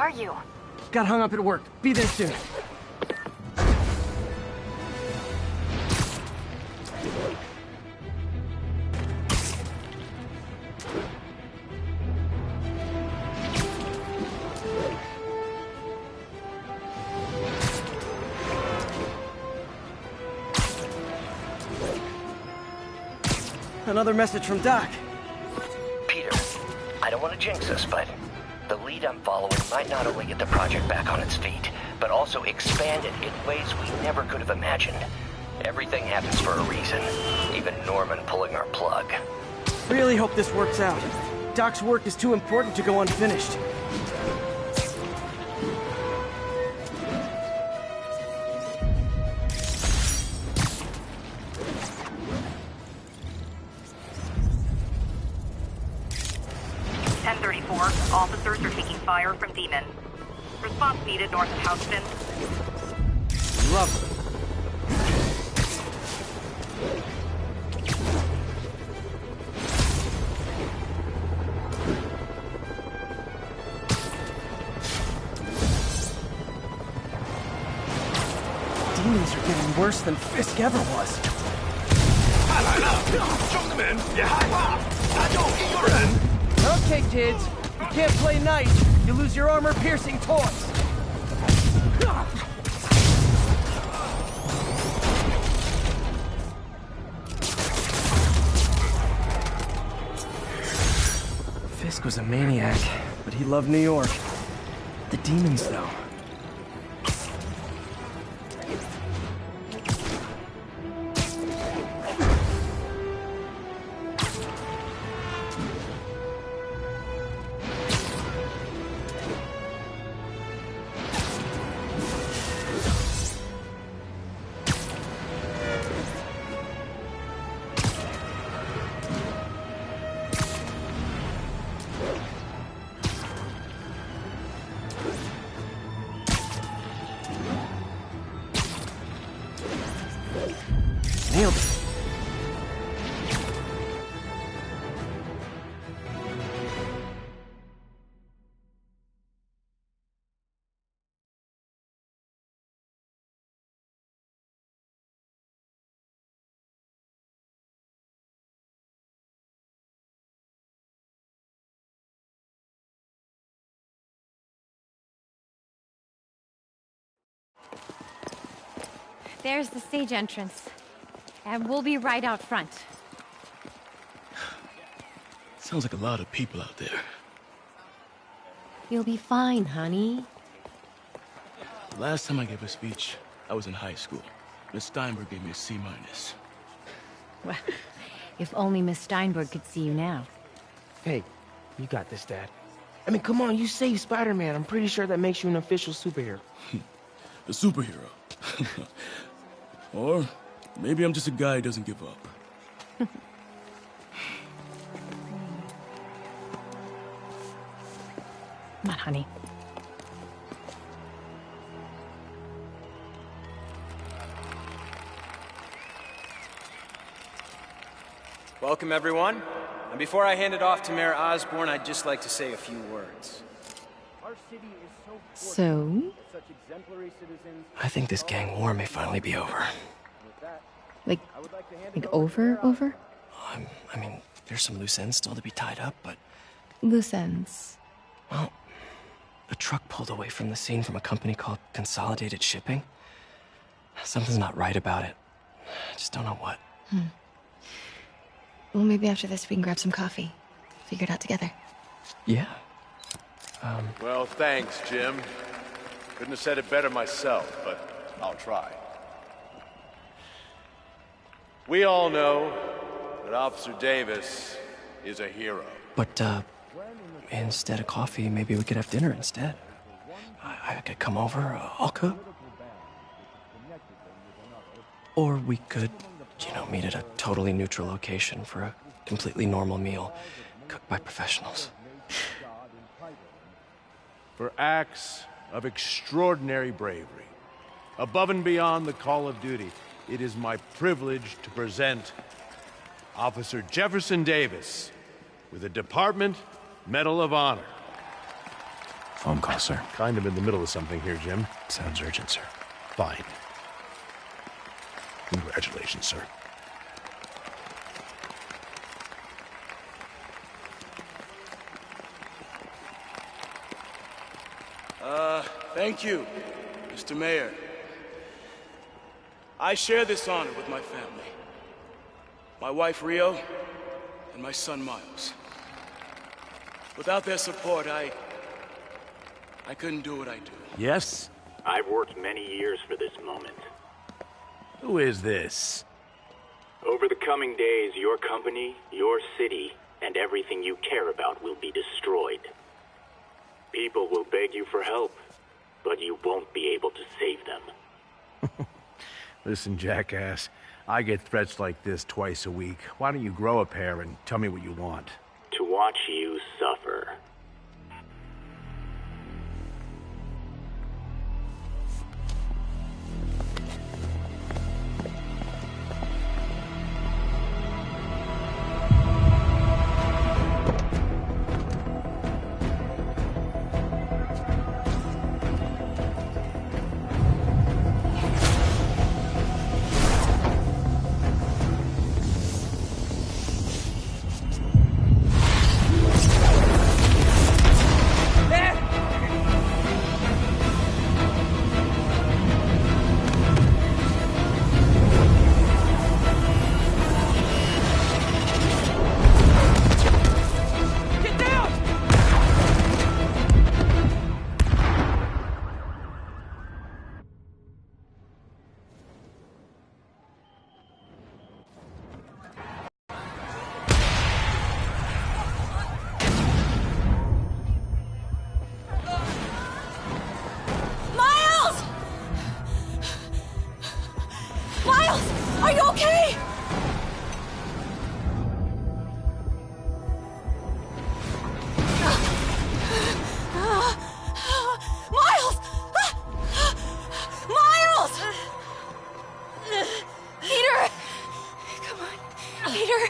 are you? Got hung up at work. Be there soon. Another message from Doc. Peter, I don't want to jinx us, but the lead I'm following might not only get the project back on its feet, but also expand it in ways we never could have imagined. Everything happens for a reason, even Norman pulling our plug. Really hope this works out. Doc's work is too important to go unfinished. Officers are taking fire from Demon. Response needed north of Houston. Lovely. Demons are getting worse than Fisk ever was. Okay, kids. You can't play nice. You lose your armor-piercing toys. Fisk was a maniac, but he loved New York. The demons, though. Nailed it. There's the stage entrance. And we'll be right out front. Sounds like a lot of people out there. You'll be fine, honey. The last time I gave a speech, I was in high school. Miss Steinberg gave me a C-. Well, if only Miss Steinberg could see you now. Hey, you got this, Dad. I mean, come on, you saved Spider-Man. I'm pretty sure that makes you an official superhero. A superhero. Or maybe I'm just a guy who doesn't give up. Come on, honey. Welcome, everyone. And before I hand it off to Mayor Osborn, I'd just like to say a few words. So? I think this gang war may finally be over. Like over? I mean, there's some loose ends still to be tied up, but... Loose ends. Well, a truck pulled away from the scene from a company called Consolidated Shipping. Something's not right about it. I just don't know what. Well, maybe after this we can grab some coffee. Figure it out together. Yeah. Well, thanks, Jim. Couldn't have said it better myself, but I'll try. We all know that Officer Davis is a hero. But, instead of coffee, maybe we could have dinner instead. I could come over, I'll cook. Or we could, meet at a totally neutral location for a completely normal meal, cooked by professionals. For acts of extraordinary bravery, above and beyond the call of duty, it is my privilege to present Officer Jefferson Davis with the Department Medal of Honor. Phone call, sir. Kind of in the middle of something here, Jim. Sounds urgent, sir. Fine. Congratulations, sir. Thank you, Mr. Mayor. I share this honor with my family. My wife, Rio, and my son, Miles. Without their support, I couldn't do what I do. Yes? I've worked many years for this moment. Who is this? Over the coming days, your company, your city, and everything you care about will be destroyed. People will beg you for help, but you won't be able to save them. Listen, jackass. I get threats like this twice a week. Why don't you grow a pair and tell me what you want? To watch you suffer. Are you okay? Miles! Miles! Peter! Come on, Peter.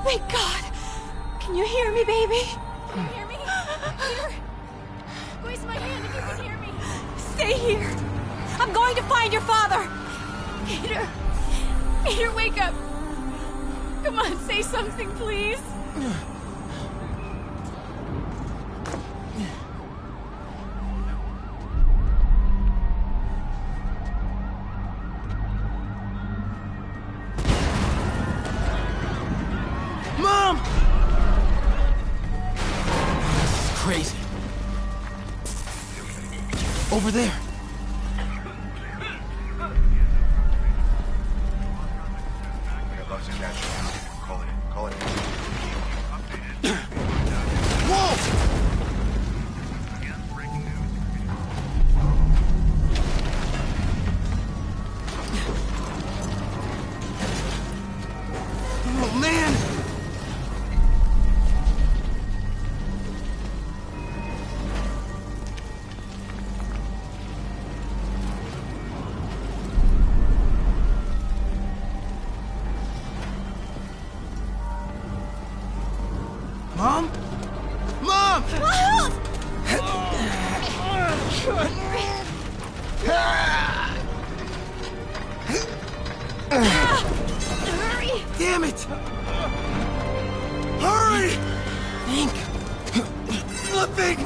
Thank God! Can you hear me, baby? Can you hear me? Peter? Squeeze my hand if you can hear me. Stay here. I'm going to find your father. Peter. Peter, wake up. Come on, say something, please. Mom! This is crazy. Over there. Call it. Whoa! Oh, man! Mom? Mom! Miles! Hurry! Damn it! Hurry! Think. Flipping!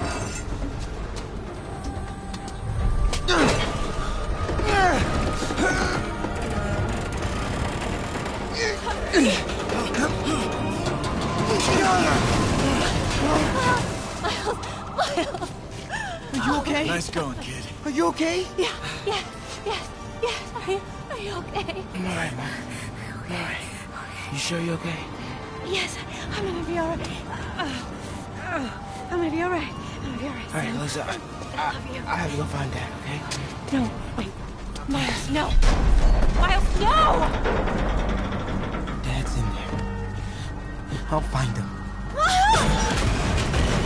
Are you okay? Nice going, kid. Are you okay? Yes. Are you okay? I'm alright, Mom. I'm alright. You sure you're okay? Yes, I'm gonna be alright. I'm gonna be alright. Alright, Liza. I have to go find Dad, okay? No, wait. Miles, no! Miles, no! Dad's in there. I'll find him.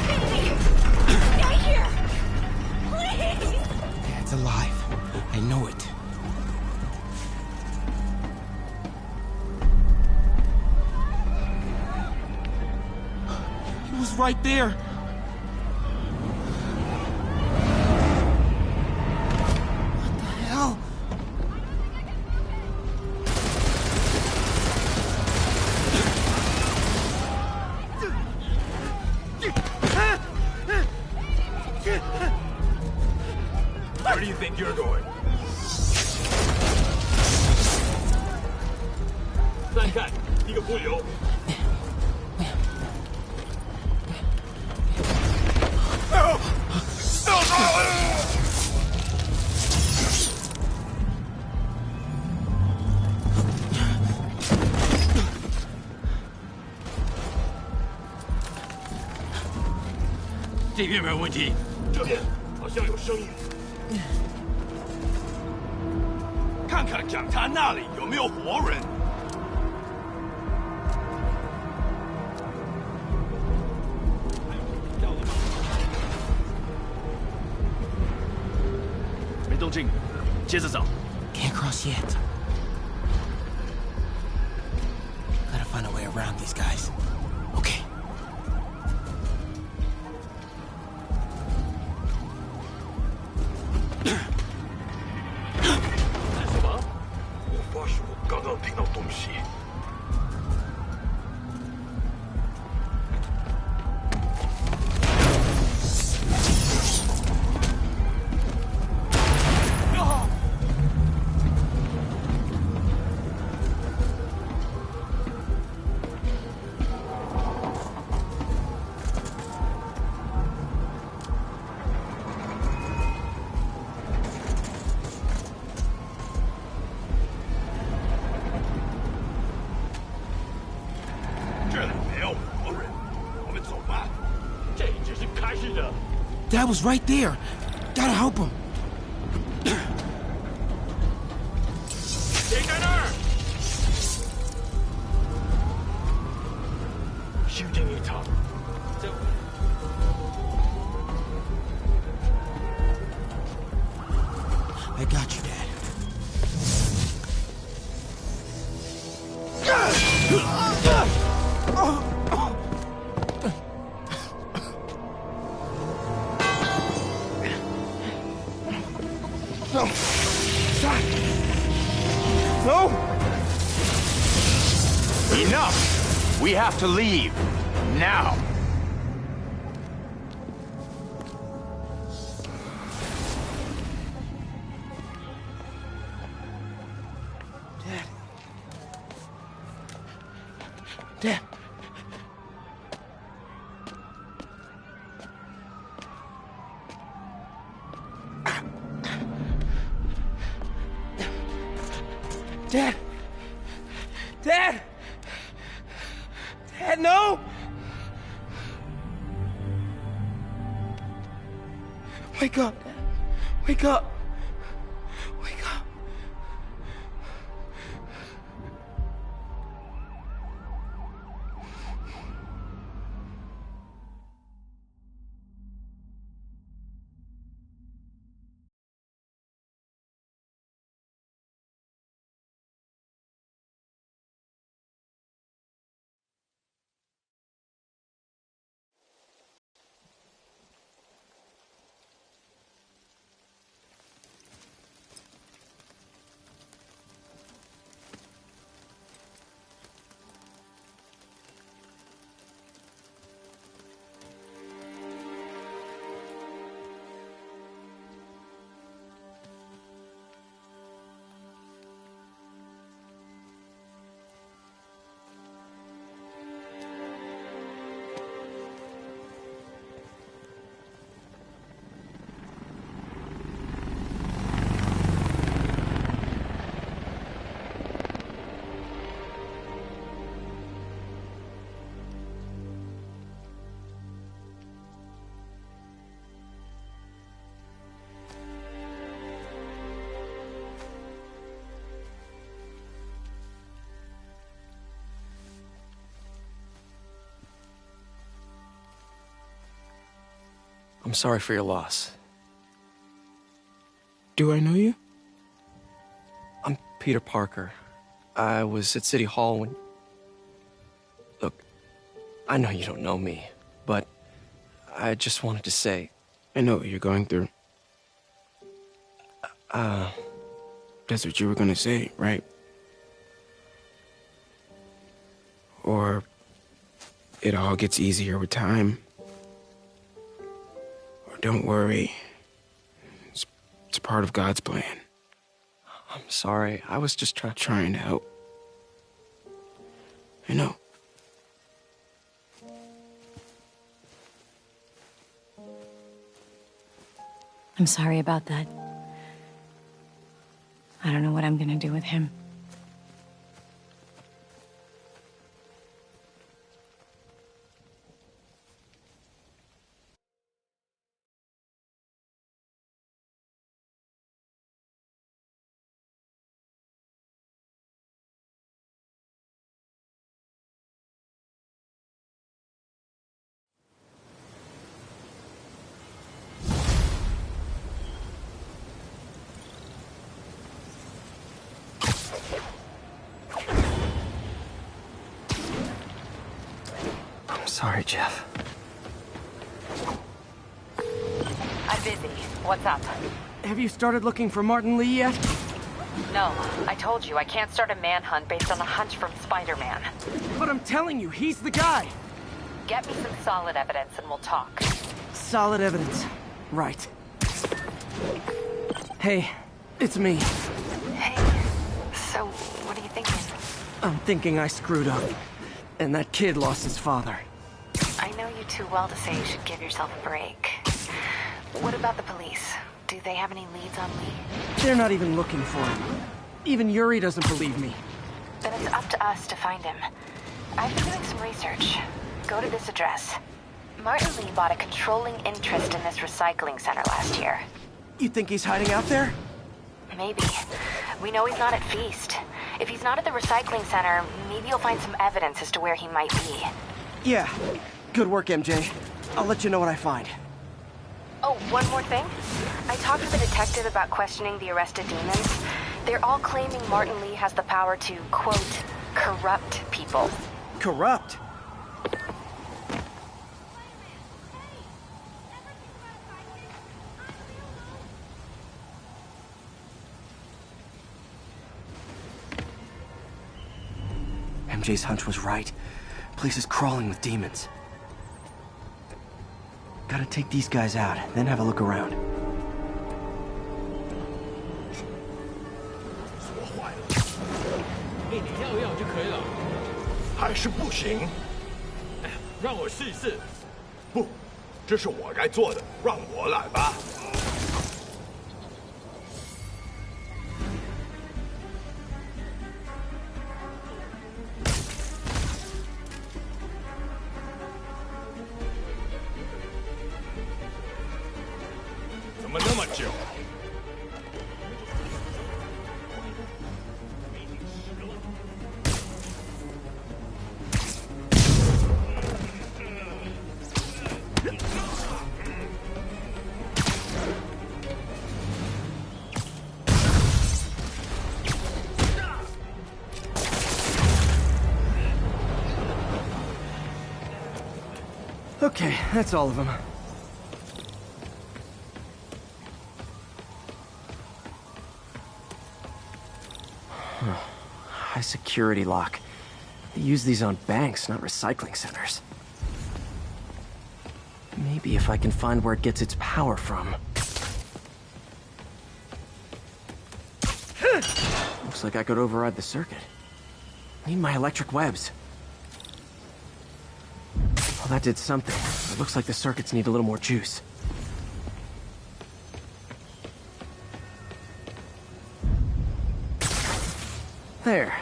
Baby! Stay here! Please! Dad's alive. I know it. He was right there. What the hell? Where do you think you're going? 再看一个不留。这边没有问题，这边好像有声音。看看讲坛那里有没有活人。没动静，接着找。Can't cross yet. Gotta find a way around these guys. Okay. 干什么？我发誓，我刚刚听到东西。这里没有活人，我们走吧。这只是开始的。 Dad was right there. Gotta help him. 谁在那儿？修建一场。这。 I got you, Dad. No! Stop! No! Enough! We have to leave. Now! Dad. Dad. Dad. Dad, no. Wake up, Dad. Wake up. Wake up. I'm sorry for your loss. Do I know you? I'm Peter Parker. I was at City Hall when... Look, I know you don't know me, but I just wanted to say... I know what you're going through. That's what you were gonna say, right? Or it all gets easier with time. Or don't worry. It's part of God's plan. I'm sorry. I was just trying to help. I know. I'm sorry about that. I don't know what I'm gonna do with him. Sorry, Jeff. I'm busy. What's up? Have you started looking for Martin Lee yet? No. I told you I can't start a manhunt based on a hunch from Spider-Man. But I'm telling you, he's the guy! Get me some solid evidence and we'll talk. Solid evidence. Right. Hey, it's me. Hey. So, what are you thinking? I'm thinking I screwed up. And that kid lost his father. I know you too well to say you should give yourself a break. What about the police? Do they have any leads on Lee? They're not even looking for him. Even Yuri doesn't believe me. Then it's up to us to find him. I've been doing some research. Go to this address. Martin Lee bought a controlling interest in this recycling center last year. You think he's hiding out there? Maybe. We know he's not at Feast. If he's not at the recycling center, maybe you'll find some evidence as to where he might be. Yeah. Good work, MJ. I'll let you know what I find. Oh, one more thing. I talked to the detective about questioning the arrested demons. They're all claiming Martin Lee has the power to, quote, corrupt people. Corrupt? MJ's hunch was right. Place is crawling with demons. Gotta take these guys out, then have a look around. 给你要要就可以了。还是不行。让我试一试。不，这是我该做的，让我来吧。怎么那么久？ Okay, that's all of them. High security lock. They use these on banks, not recycling centers. Maybe if I can find where it gets its power from. Looks like I could override the circuit. Need my electric webs. Well, that did something. It looks like the circuits need a little more juice. There.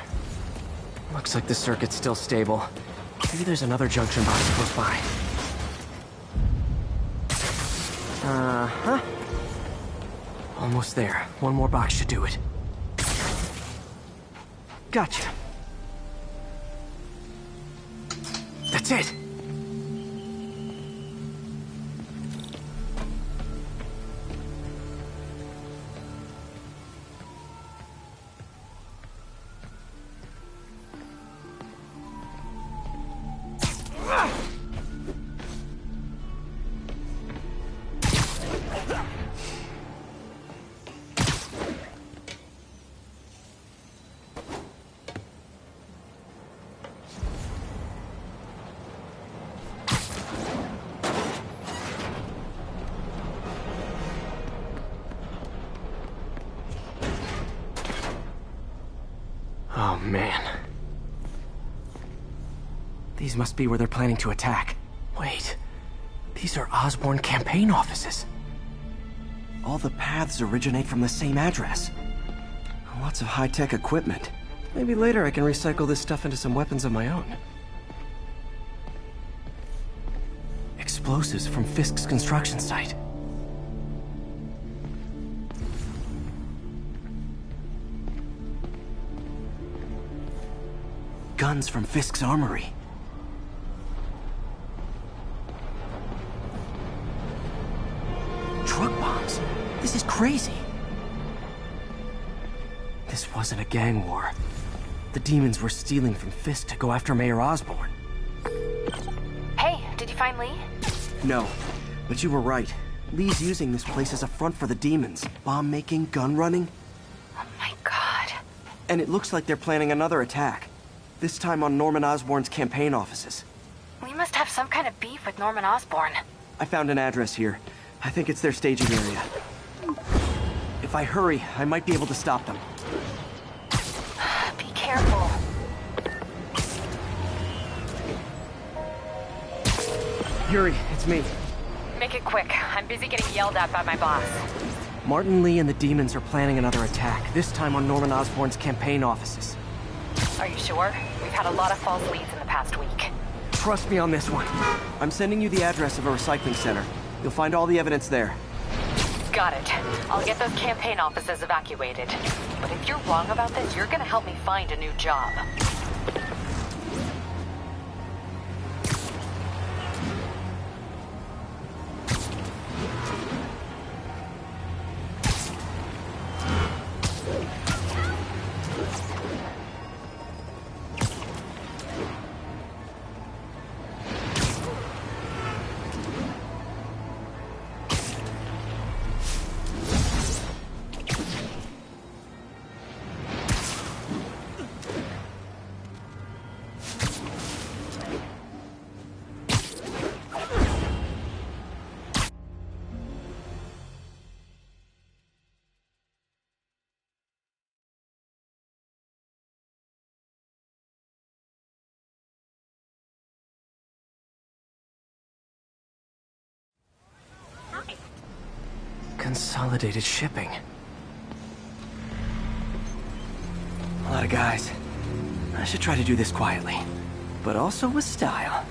Looks like the circuit's still stable. Maybe there's another junction box close by. Uh-huh. Almost there. One more box should do it. Gotcha. That's it. These must be where they're planning to attack. Wait, these are Osborn campaign offices. All the paths originate from the same address. Lots of high-tech equipment. Maybe later I can recycle this stuff into some weapons of my own. Explosives from Fisk's construction site. Guns from Fisk's armory. Truck bombs. This is crazy. This wasn't a gang war. The demons were stealing from Fisk to go after Mayor Osborn. Hey, did you find Lee? No, but you were right. Lee's using this place as a front for the demons. Bomb-making, gun-running. Oh my god. And it looks like they're planning another attack. This time on Norman Osborn's campaign offices. We must have some kind of beef with Norman Osborn. I found an address here. I think it's their staging area. If I hurry, I might be able to stop them. Be careful. Yuri, it's me. Make it quick. I'm busy getting yelled at by my boss. Martin Lee and the demons are planning another attack, this time on Norman Osborn's campaign offices. Are you sure? We've had a lot of false leads in the past week. Trust me on this one. I'm sending you the address of a recycling center. You'll find all the evidence there. Got it. I'll get those campaign offices evacuated. But if you're wrong about this, you're gonna help me find a new job. Consolidated shipping. A lot of guys. I should try to do this quietly, but also with style.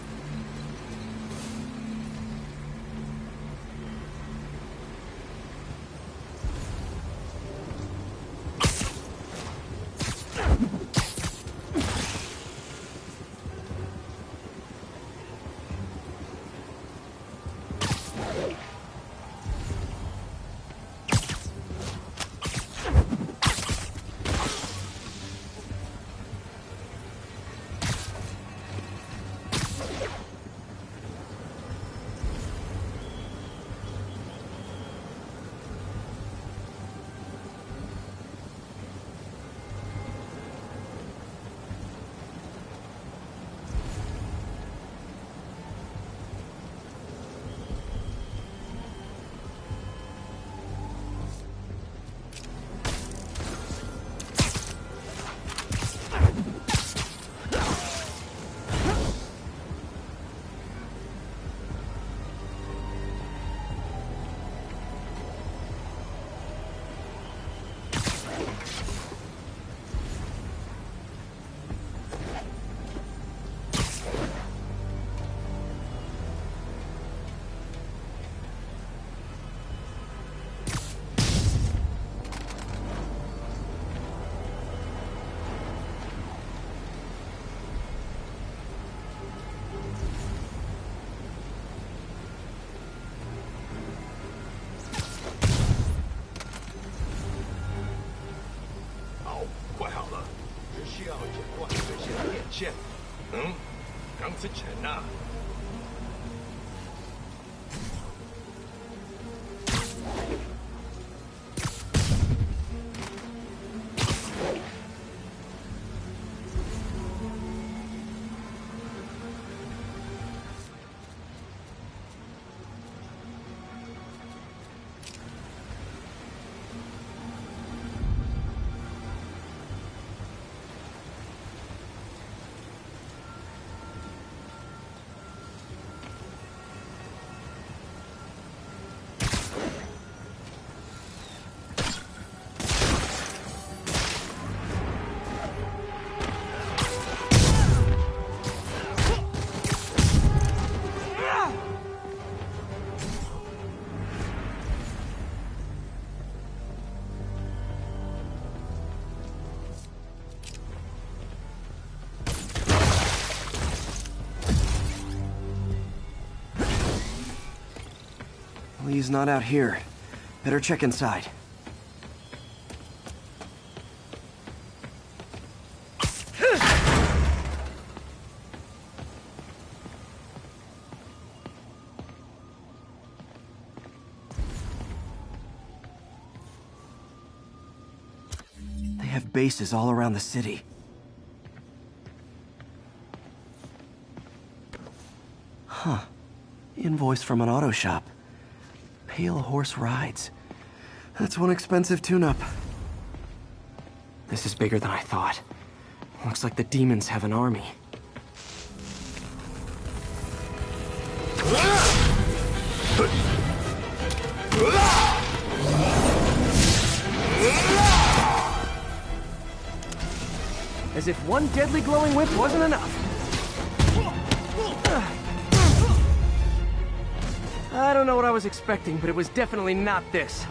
刚之前呐。Lee's not out here. Better check inside. They have bases all around the city. Huh. Invoice from an auto shop. Pale Horse Rides. That's one expensive tune-up. This is bigger than I thought. Looks like the demons have an army. As if one deadly glowing whip wasn't enough. I don't know what I was expecting, but it was definitely not this.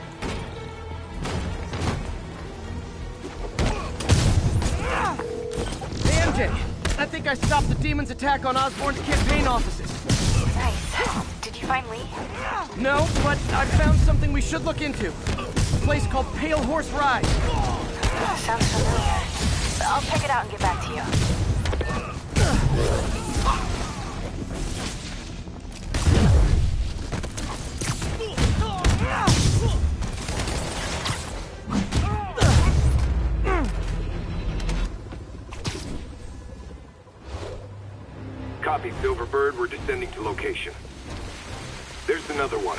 Hey, MJ! I think I stopped the demon's attack on Osborn's campaign offices. Nice. Did you find Lee? No, but I found something we should look into. A place called Pale Horse Ride. Sounds familiar. I'll check it out and get back to you. Copy, Silverbird. We're descending to location. There's another one.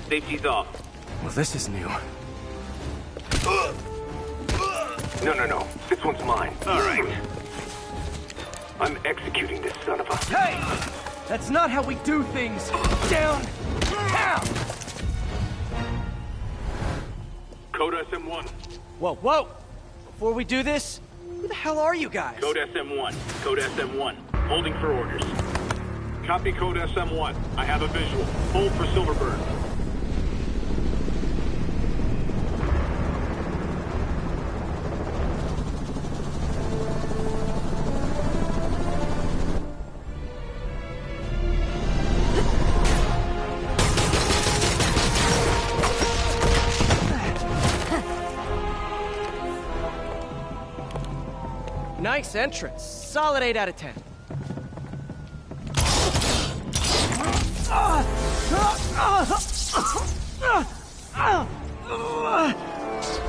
Safety's off. Well, this is new. No. This one's mine. All right. I'm executing this son of a... Hey! That's not how we do things! Down! Down! Code SM-1. Whoa! Before we do this, who the hell are you guys? Code SM-1. Code SM-1. Holding for orders. Copy Code SM-1. I have a visual. Hold for Silverbird. Nice entrance. Solid 8 out of 10.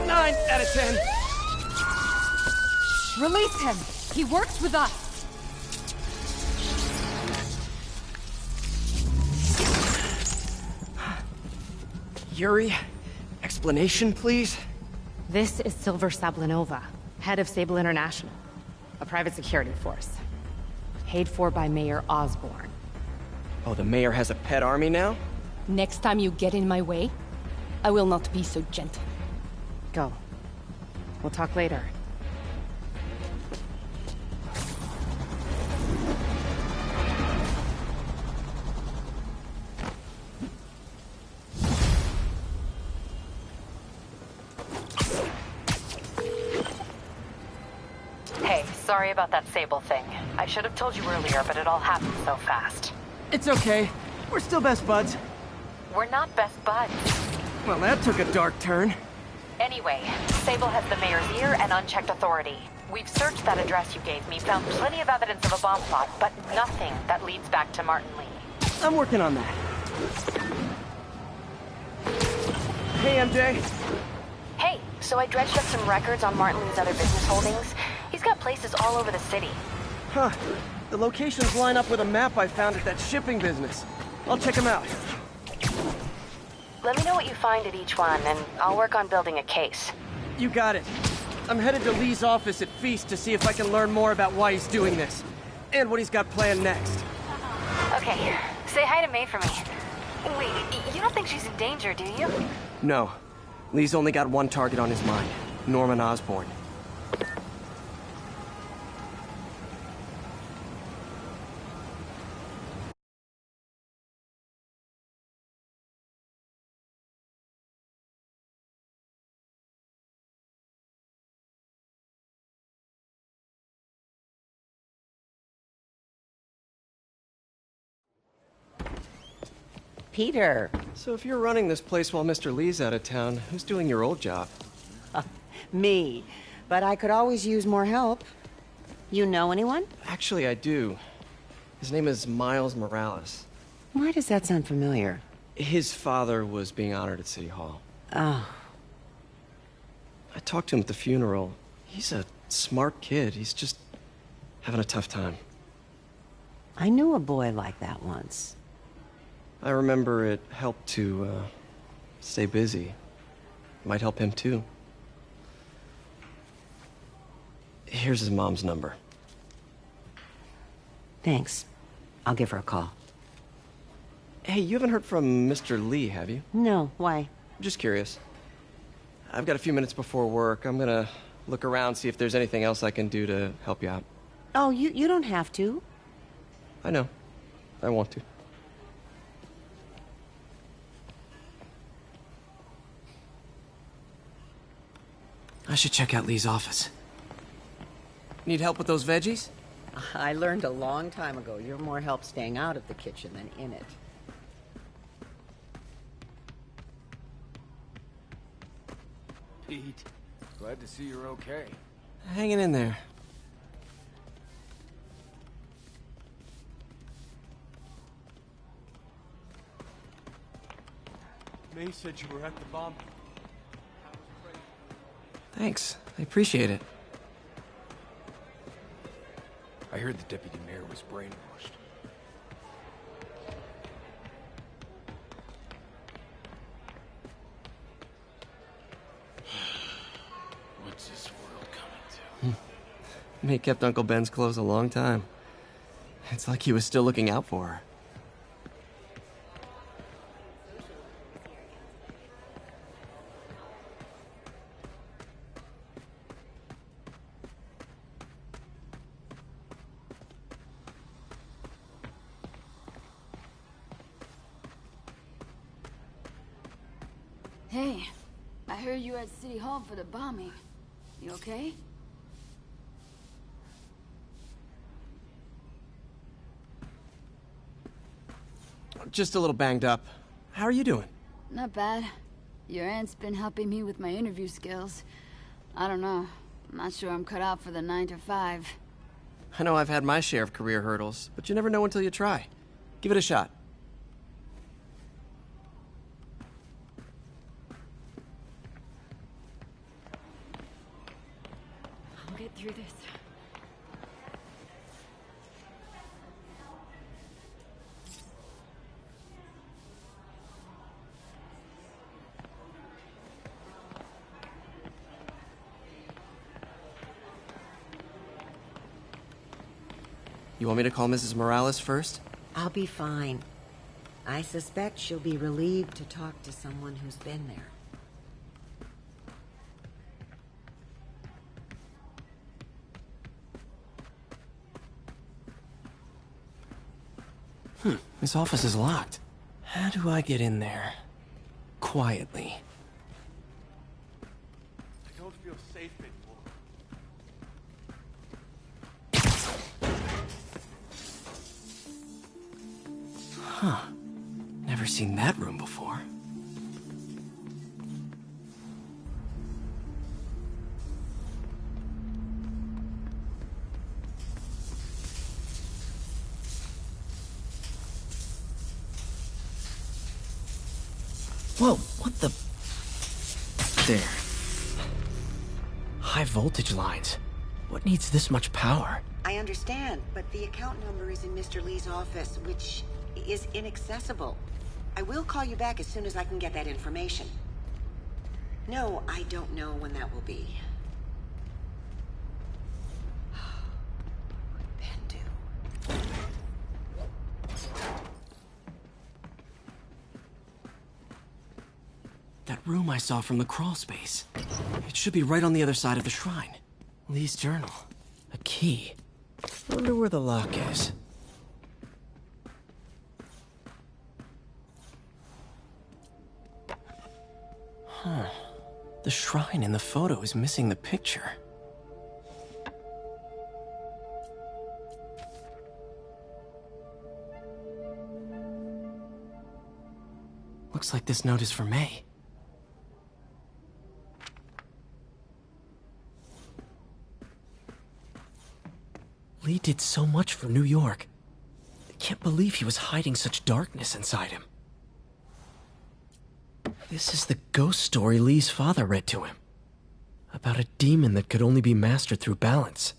9 out of 10. Release him! He works with us! Yuri, explanation, please? This is Silver Sablinova, head of Sable International, a private security force. Paid for by Mayor Osborn. Oh, the mayor has a pet army now? Next time you get in my way, I will not be so gentle. Go. We'll talk later. Hey, sorry about that Sable thing. I should have told you earlier, but it all happened so fast. It's okay. We're still best buds. We're not best buds. Well, that took a dark turn. Anyway, Sable has the mayor's ear and unchecked authority. We've searched that address you gave me, found plenty of evidence of a bomb plot, but nothing that leads back to Martin Lee. I'm working on that. Hey, MJ. Hey, so I dredged up some records on Martin Lee's other business holdings. He's got places all over the city. Huh. The locations line up with a map I found at that shipping business. I'll check them out. Let me know what you find at each one, and I'll work on building a case. You got it. I'm headed to Lee's office at Feast to see if I can learn more about why he's doing this. And what he's got planned next. Okay, say hi to May for me. Wait, you don't think she's in danger, do you? No. Lee's only got one target on his mind. Norman Osborn. Peter. So if you're running this place while Mr. Lee's out of town, who's doing your old job? Me. But I could always use more help. You know anyone? Actually, I do. His name is Miles Morales. Why does that sound familiar? His father was being honored at City Hall. Oh. I talked to him at the funeral. He's a smart kid. He's just having a tough time. I knew a boy like that once. I remember it helped to, stay busy. Might help him, too. Here's his mom's number. Thanks. I'll give her a call. Hey, you haven't heard from Mr. Lee, have you? No, why? Just curious. I've got a few minutes before work. I'm gonna look around, see if there's anything else I can do to help you out. Oh, you don't have to. I know. I want to. I should check out Lee's office. Need help with those veggies? I learned a long time ago you're more help staying out of the kitchen than in it. Pete, glad to see you're okay. Hanging in there. May said you were at the bomb. Thanks. I appreciate it. I heard the deputy mayor was brainwashed. What's this world coming to? May kept Uncle Ben's clothes a long time. It's like he was still looking out for her. Hey, I heard you were at City Hall for the bombing. You okay? Just a little banged up. How are you doing? Not bad. Your aunt's been helping me with my interview skills. I don't know. I'm not sure I'm cut out for the 9 to 5. I know I've had my share of career hurdles, but you never know until you try. Give it a shot. I'll get through this. You want me to call Mrs. Morales first? I'll be fine. I suspect she'll be relieved to talk to someone who's been there. This office is locked. How do I get in there? Quietly. I don't feel safe anymore. Huh. Never seen that room before. Whoa, what the... There. High voltage lines. What needs this much power? I understand, but the account number is in Mr. Lee's office, which is inaccessible. I will call you back as soon as I can get that information. No, I don't know when that will be. What would Ben do? That room I saw from the crawl space. It should be right on the other side of the shrine. Lee's journal. A key. Wonder where the lock is. Huh. The shrine in the photo is missing the picture. Looks like this note is for May. Lee did so much for New York. I can't believe he was hiding such darkness inside him. This is the ghost story Lee's father read to him. About a demon that could only be mastered through balance.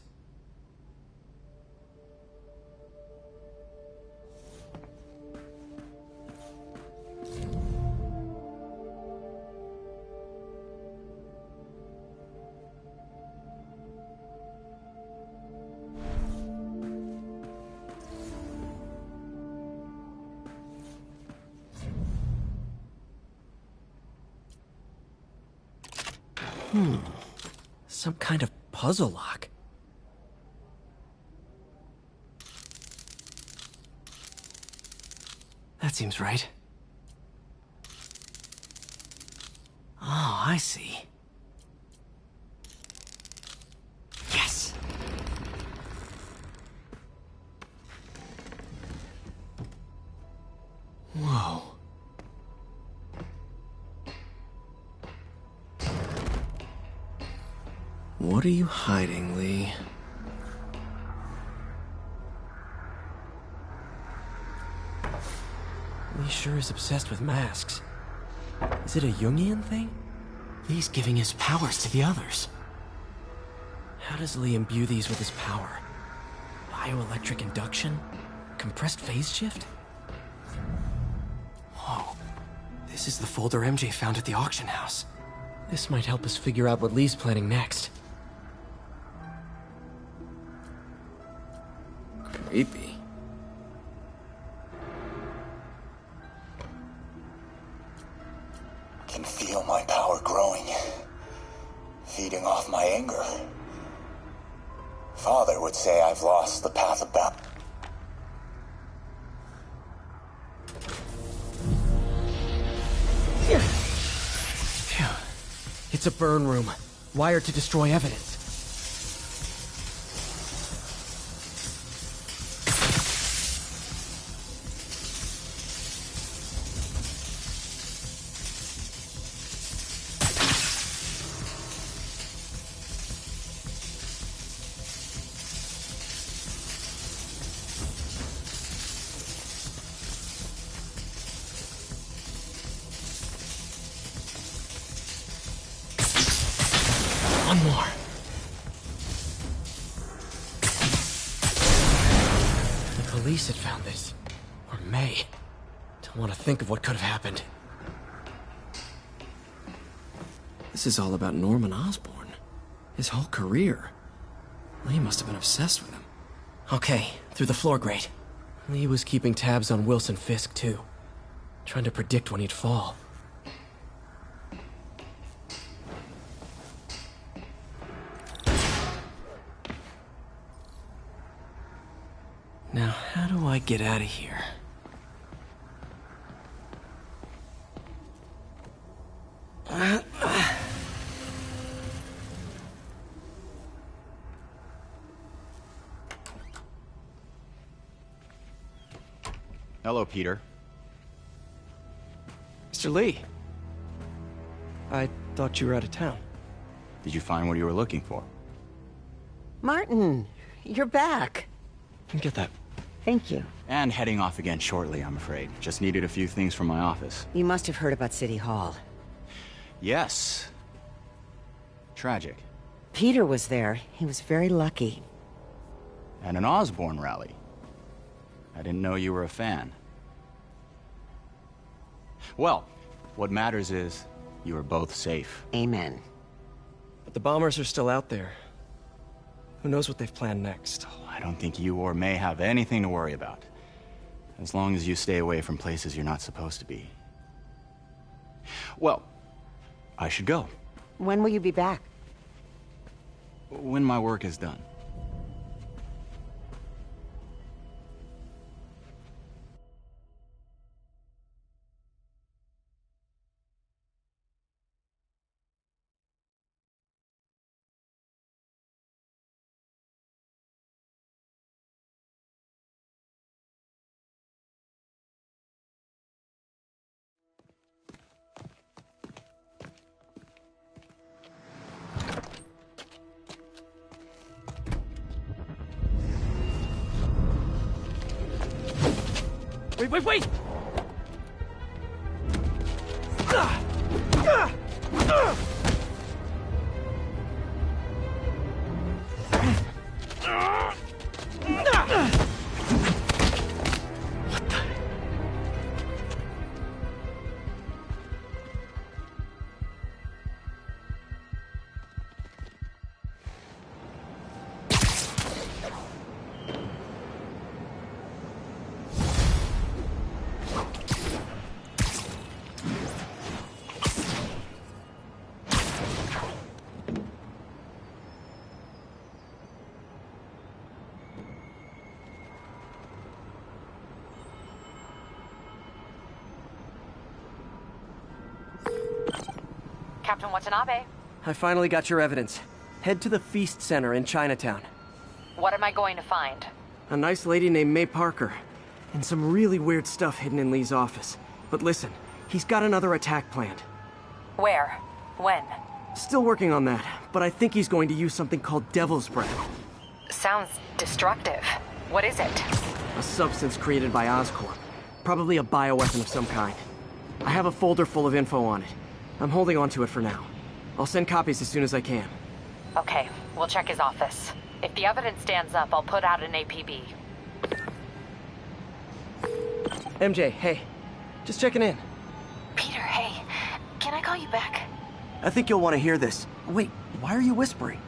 Some kind of puzzle lock. That seems right. Oh, I see. Yes! Whoa. What are you hiding, Lee? Lee sure is obsessed with masks. Is it a Jungian thing? Lee's giving his powers to the others. How does Lee imbue these with his power? Bioelectric induction? Compressed phase shift? Whoa. This is the folder MJ found at the auction house. This might help us figure out what Lee's planning next. Creepy. I can feel my power growing, feeding off my anger. Father would say I've lost the path of battle. Phew. It's a burn room, wired to destroy evidence. One more. The police had found this. Or May. Don't want to think of what could have happened. This is all about Norman Osborn. His whole career. Lee must have been obsessed with him. Okay, through the floor grate. Lee was keeping tabs on Wilson Fisk, too. Trying to predict when he'd fall. Now, how do I get out of here? Hello, Peter. Mr. Lee. I thought you were out of town. Did you find what you were looking for? Martin, you're back. Get that. Thank you. And heading off again shortly, I'm afraid. Just needed a few things from my office. You must have heard about City Hall. Yes. Tragic. Peter was there. He was very lucky. And an Osborn rally. I didn't know you were a fan. Well, what matters is you are both safe. Amen. But the bombers are still out there. Who knows what they've planned next? I don't think you or May have anything to worry about. As long as you stay away from places you're not supposed to be. Well, I should go. When will you be back? When my work is done. Wait! Captain Watanabe. I finally got your evidence. Head to the Feast Center in Chinatown. What am I going to find? A nice lady named May Parker. And some really weird stuff hidden in Lee's office. But listen, he's got another attack planned. Where? When? Still working on that, but I think he's going to use something called Devil's Breath. Sounds destructive. What is it? A substance created by Oscorp. Probably a bioweapon of some kind. I have a folder full of info on it. I'm holding on to it for now. I'll send copies as soon as I can. Okay, we'll check his office. If the evidence stands up, I'll put out an APB. MJ, hey. Just checking in. Peter, hey. Can I call you back? I think you'll want to hear this. Wait, why are you whispering?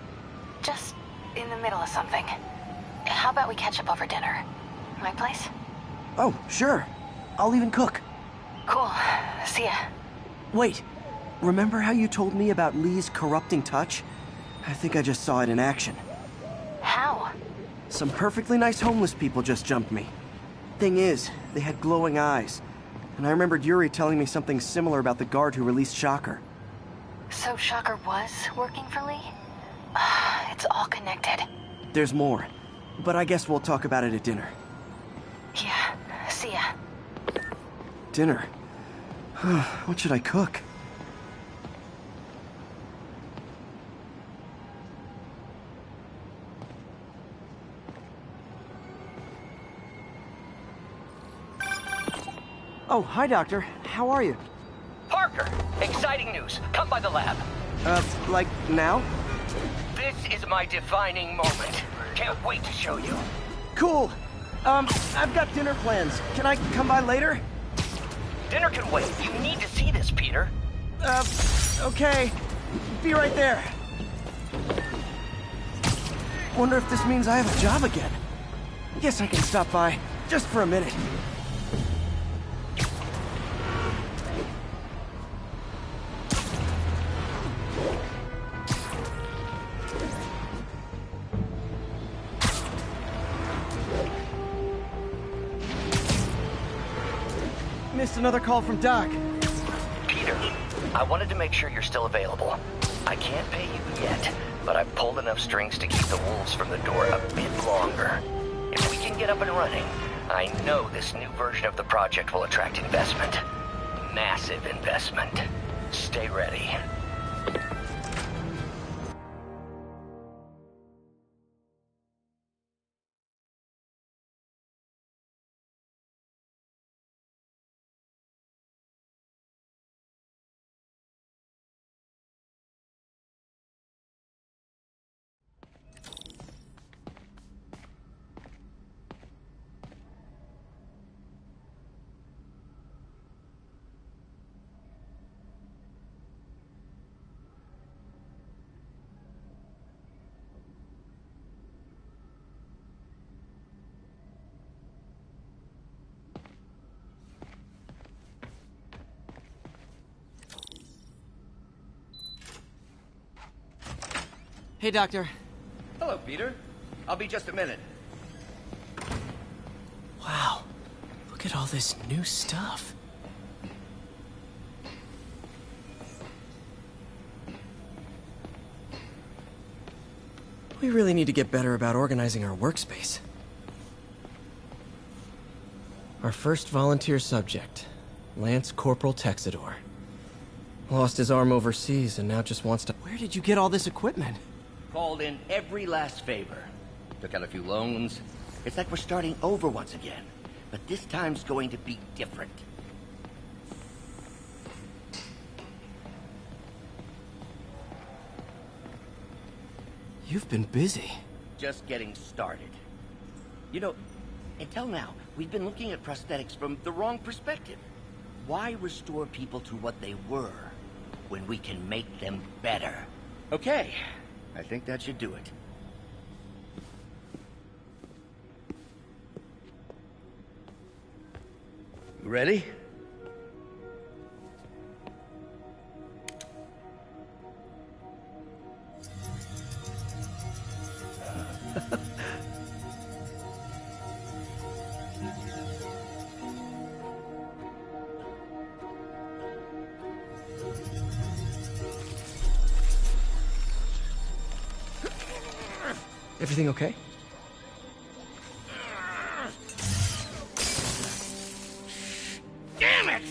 Just in the middle of something. How about we catch up over dinner? My place? Oh, sure. I'll even cook. Cool. See ya. Wait. Remember how you told me about Lee's corrupting touch? I think I just saw it in action. How? Some perfectly nice homeless people just jumped me. Thing is, they had glowing eyes. And I remembered Yuri telling me something similar about the guard who released Shocker. So Shocker was working for Lee? It's all connected. There's more. But I guess we'll talk about it at dinner. Yeah, see ya. Dinner? What should I cook? Oh, hi, Doctor. How are you? Parker, exciting news. Come by the lab. Like now? This is my defining moment. Can't wait to show you. Cool. I've got dinner plans. Can I come by later? Dinner can wait. You need to see this, Peter. Okay. Be right there. Wonder if this means I have a job again. Guess I can stop by, just for a minute. Missed another call from Doc. Peter, I wanted to make sure you're still available. I can't pay you yet, but I've pulled enough strings to keep the wolves from the door a bit longer. If we can get up and running, I know this new version of the project will attract investment. Massive investment. Stay ready. Hey, Doctor. Hello, Peter. I'll be just a minute. Wow. Look at all this new stuff. We really need to get better about organizing our workspace. Our first volunteer subject, Lance Corporal Texidor. Lost his arm overseas and now just wants to... Where did you get all this equipment? Called in every last favor. Took out a few loans. It's like we're starting over once again. but this time's going to be different. You've been busy. Just getting started. You know, until now, we've been looking at prosthetics from the wrong perspective. Why restore people to what they were when we can make them better? Okay, I think that should do it. You ready? Everything okay? Damn it!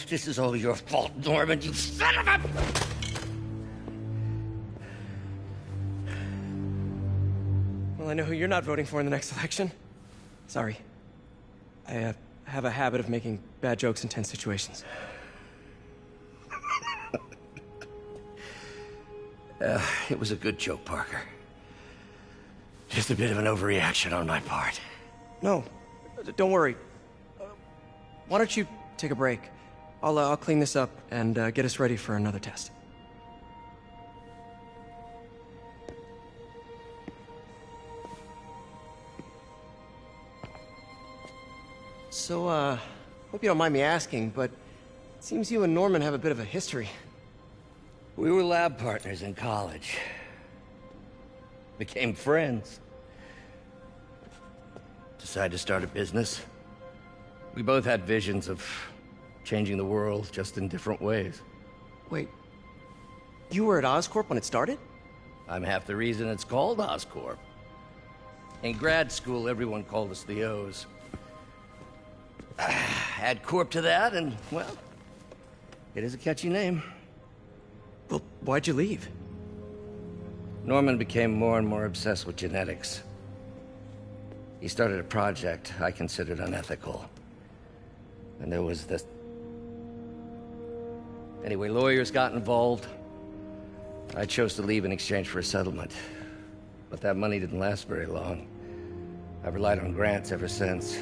This is all your fault, Norman, you son of a... Well, I know who you're not voting for in the next election. Sorry. I have a habit of making bad jokes in tense situations. It was a good joke, Parker. Just a bit of an overreaction on my part. No, don't worry. Why don't you take a break? I'll clean this up and get us ready for another test. So, hope you don't mind me asking, but it seems you and Norman have a bit of a history. We were lab partners in college. Became friends. Decided to start a business. We both had visions of changing the world, just in different ways. Wait, you were at Oscorp when it started? I'm half the reason it's called Oscorp. In grad school, everyone called us the O's. Add Corp to that, and, well, it is a catchy name. Well, why'd you leave? Norman became more and more obsessed with genetics. He started a project I considered unethical. And there was this... Anyway, lawyers got involved. I chose to leave in exchange for a settlement. But that money didn't last very long. I've relied on grants ever since.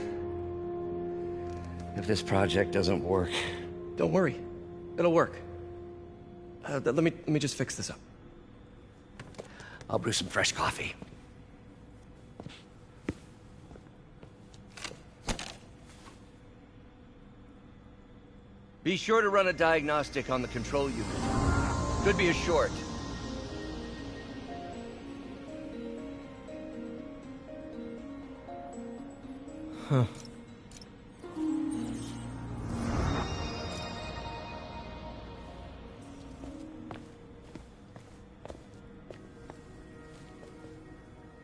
If this project doesn't work... Don't worry. It'll work. Let me just fix this up. I'll brew some fresh coffee. Be sure to run a diagnostic on the control unit. Could be a short. Huh.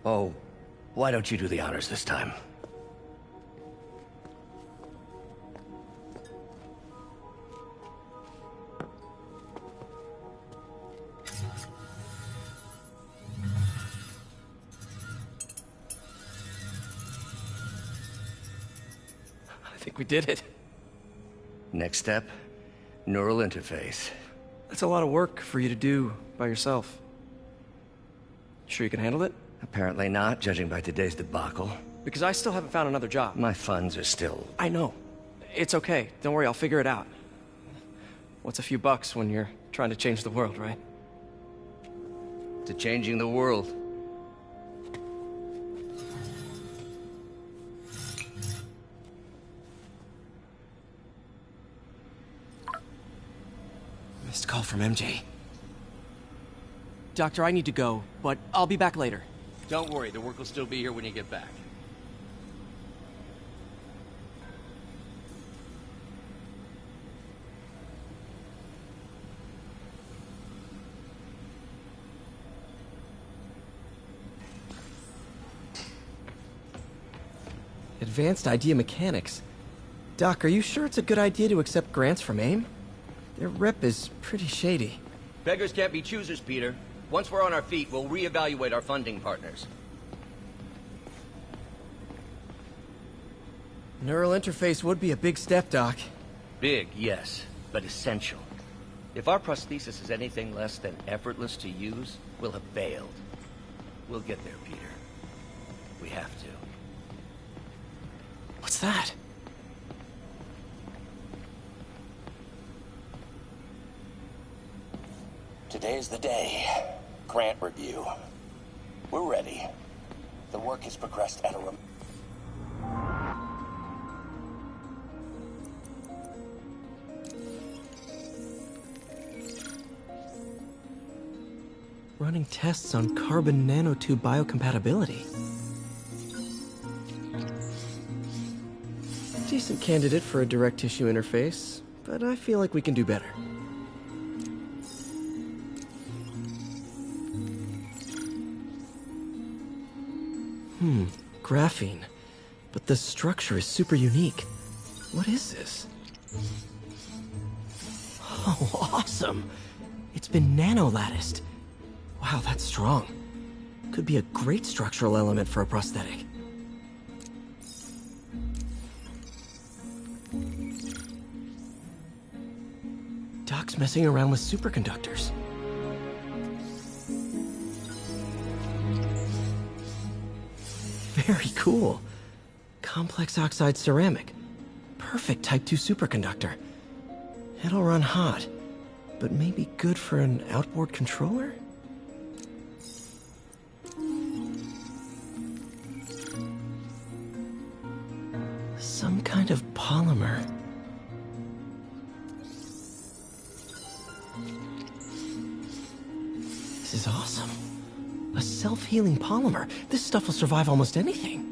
Oh, why don't you do the honors this time? I think we did it. Next step, neural interface. That's a lot of work for you to do by yourself. Sure you can handle it? Apparently not, judging by today's debacle. Because I still haven't found another job. My funds are still... I know. It's okay. Don't worry, I'll figure it out. What's a few bucks when you're trying to change the world, right? To changing the world. Missed call from MJ. Doctor, I need to go, but I'll be back later. Don't worry, the work will still be here when you get back. Advanced Idea Mechanics. Doc, are you sure it's a good idea to accept grants from AIM? Their rep is pretty shady. Beggars can't be choosers, Peter. Once we're on our feet, we'll reevaluate our funding partners. Neural interface would be a big step, Doc. Big, yes, but essential. If our prosthesis is anything less than effortless to use, we'll have failed. We'll get there, Peter. We have to. What's that? Today's the day. Grant review. We're ready. The work has progressed at a running tests on carbon nanotube biocompatibility. Decent candidate for a direct tissue interface, but I feel like we can do better. Graphene. But the structure is super unique. What is this? Oh, awesome! It's been nano-latticed. Wow, that's strong. Could be a great structural element for a prosthetic. Doc's messing around with superconductors. Very cool. Complex oxide ceramic. Perfect Type 2 superconductor. It'll run hot, but maybe good for an outboard controller? Some kind of polymer. This is awesome. A self-healing polymer. This stuff will survive almost anything.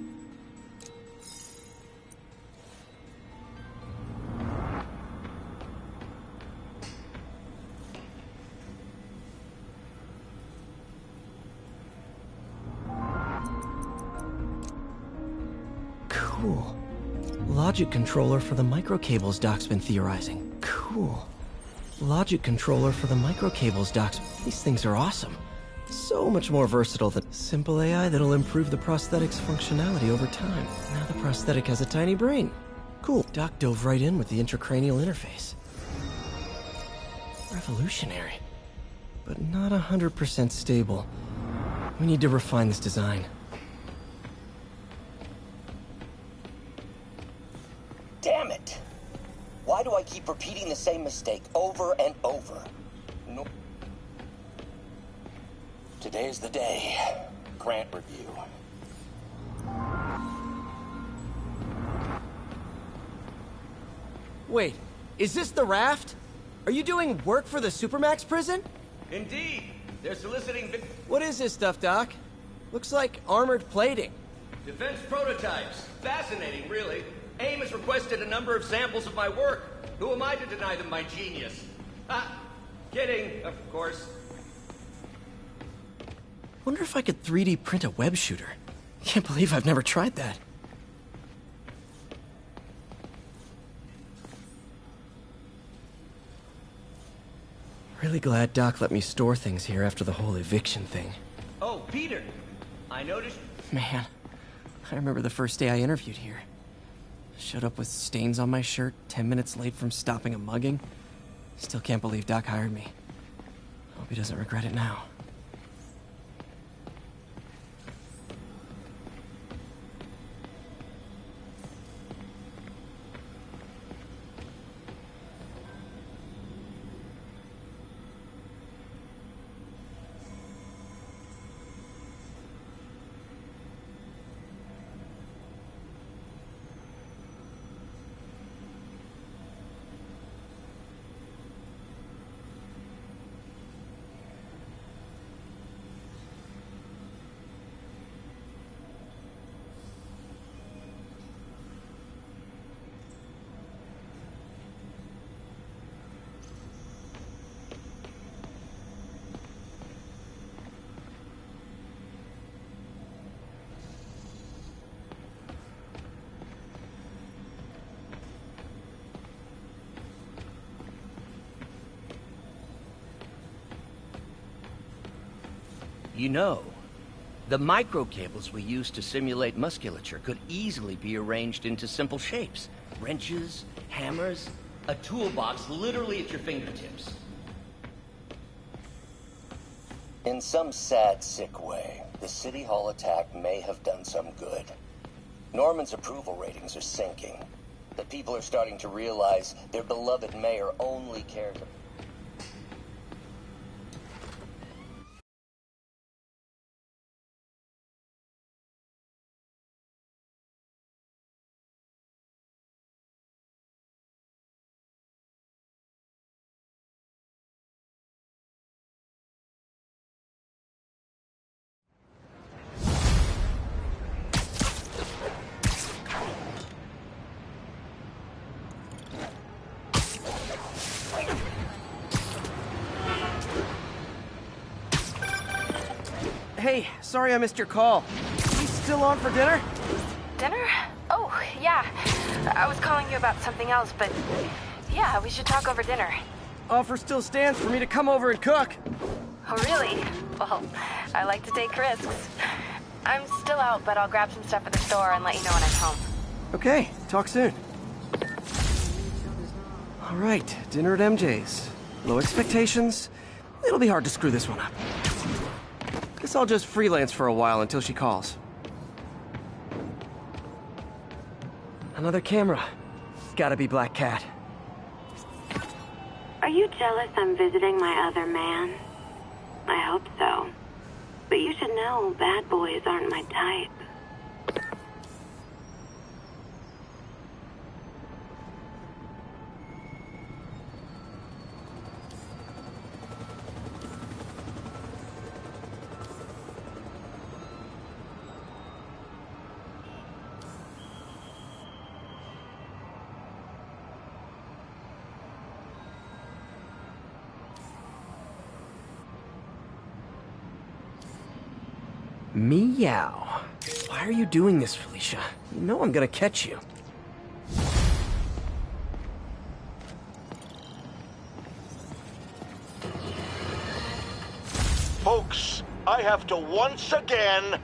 Cool. Logic controller for the microcables Doc's been theorizing. Cool. Logic controller for the microcables Doc's... These things are awesome. So much more versatile than simple AI that'll improve the prosthetic's functionality over time. Now the prosthetic has a tiny brain. Cool. Doc dove right in with the intracranial interface. Revolutionary. But not 100% stable. We need to refine this design. Damn it! Why do I keep repeating the same mistake over and over? No. Today is the day. Grant review. Wait, is this the raft? Are you doing work for the Supermax prison? Indeed. They're soliciting... What is this stuff, Doc? Looks like armored plating. Defense prototypes. Fascinating, really. AIM has requested a number of samples of my work. Who am I to deny them my genius? Kidding, of course. Wonder if I could 3D print a web shooter. Can't believe I've never tried that. Really glad Doc let me store things here after the whole eviction thing. Oh, Peter! I noticed... Man, I remember the first day I interviewed here. Showed up with stains on my shirt, 10 minutes late from stopping a mugging. Still can't believe Doc hired me. Hope he doesn't regret it now. You know, The microcables we use to simulate musculature could easily be arranged into simple shapes. Wrenches, hammers, a toolbox literally at your fingertips. In some sad, sick way, the City Hall attack may have done some good. Norman's approval ratings are sinking. The people are starting to realize their beloved mayor only cares about... Hey, sorry I missed your call. You still on for dinner? Dinner? Oh, yeah. I was calling you about something else, but yeah, we should talk over dinner. Offer still stands for me to come over and cook. Oh, really? Well, I like to take risks. I'm still out, but I'll grab some stuff at the store and let you know when I'm home. Okay, talk soon. All right, dinner at MJ's. Low expectations. It'll be hard to screw this one up. Guess I'll just freelance for a while until she calls. Another camera. Gotta be Black Cat. Are you jealous I'm visiting my other man? I hope so. But you should know bad boys aren't my type. Meow. Why are you doing this, Felicia? You know I'm gonna catch you. Folks, I have to once again...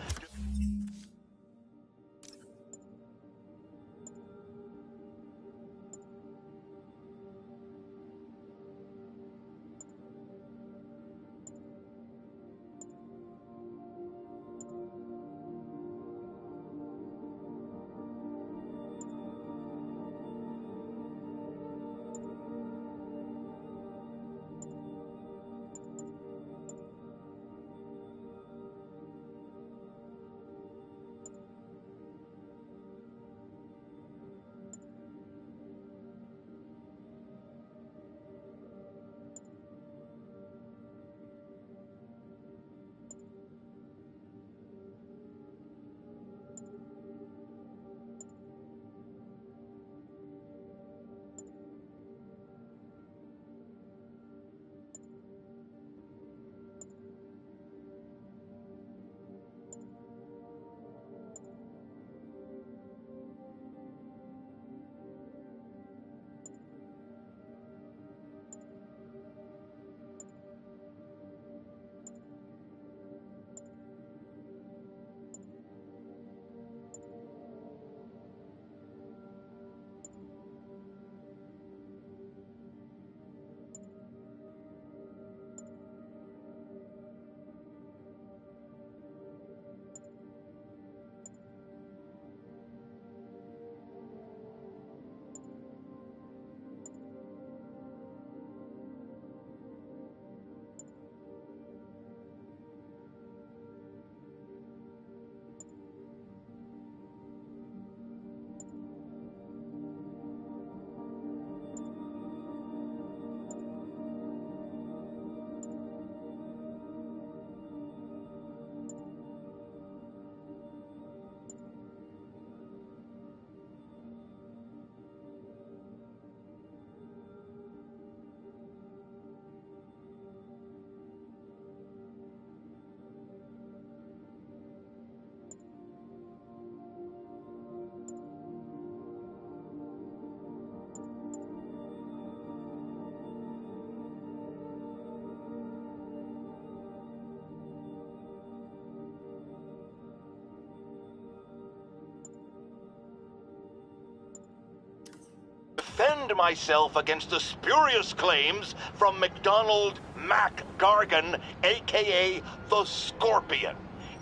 defend myself against the spurious claims from MacDonald Mac Gargan, aka the Scorpion.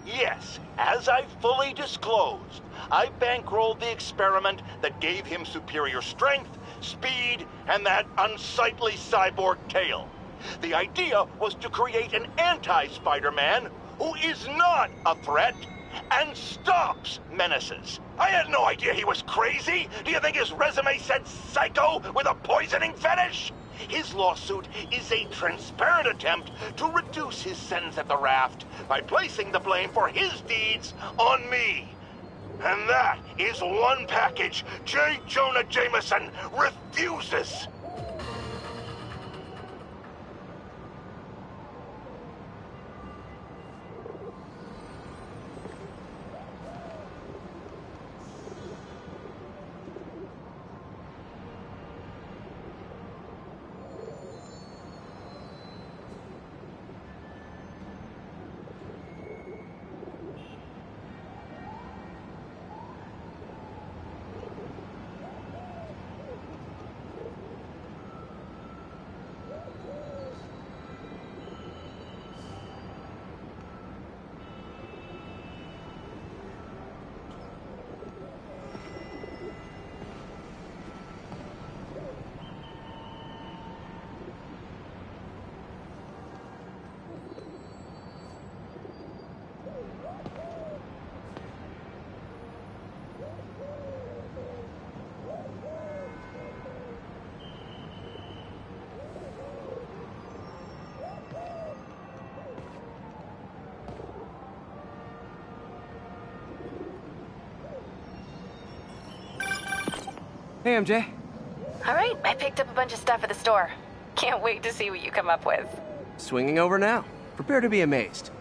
Yes, as I fully disclosed, I bankrolled the experiment that gave him superior strength, speed, and that unsightly cyborg tail. The idea was to create an anti-Spider-Man who is not a threat and stops menaces. I had no idea he was crazy. Do you think his resume said psycho with a poisoning fetish? His lawsuit is a transparent attempt to reduce his sentence at the raft by placing the blame for his deeds on me. And that is one package J. Jonah Jameson refuses. Hey, MJ. All right, I picked up a bunch of stuff at the store. Can't wait to see what you come up with. Swinging over now. Prepare to be amazed.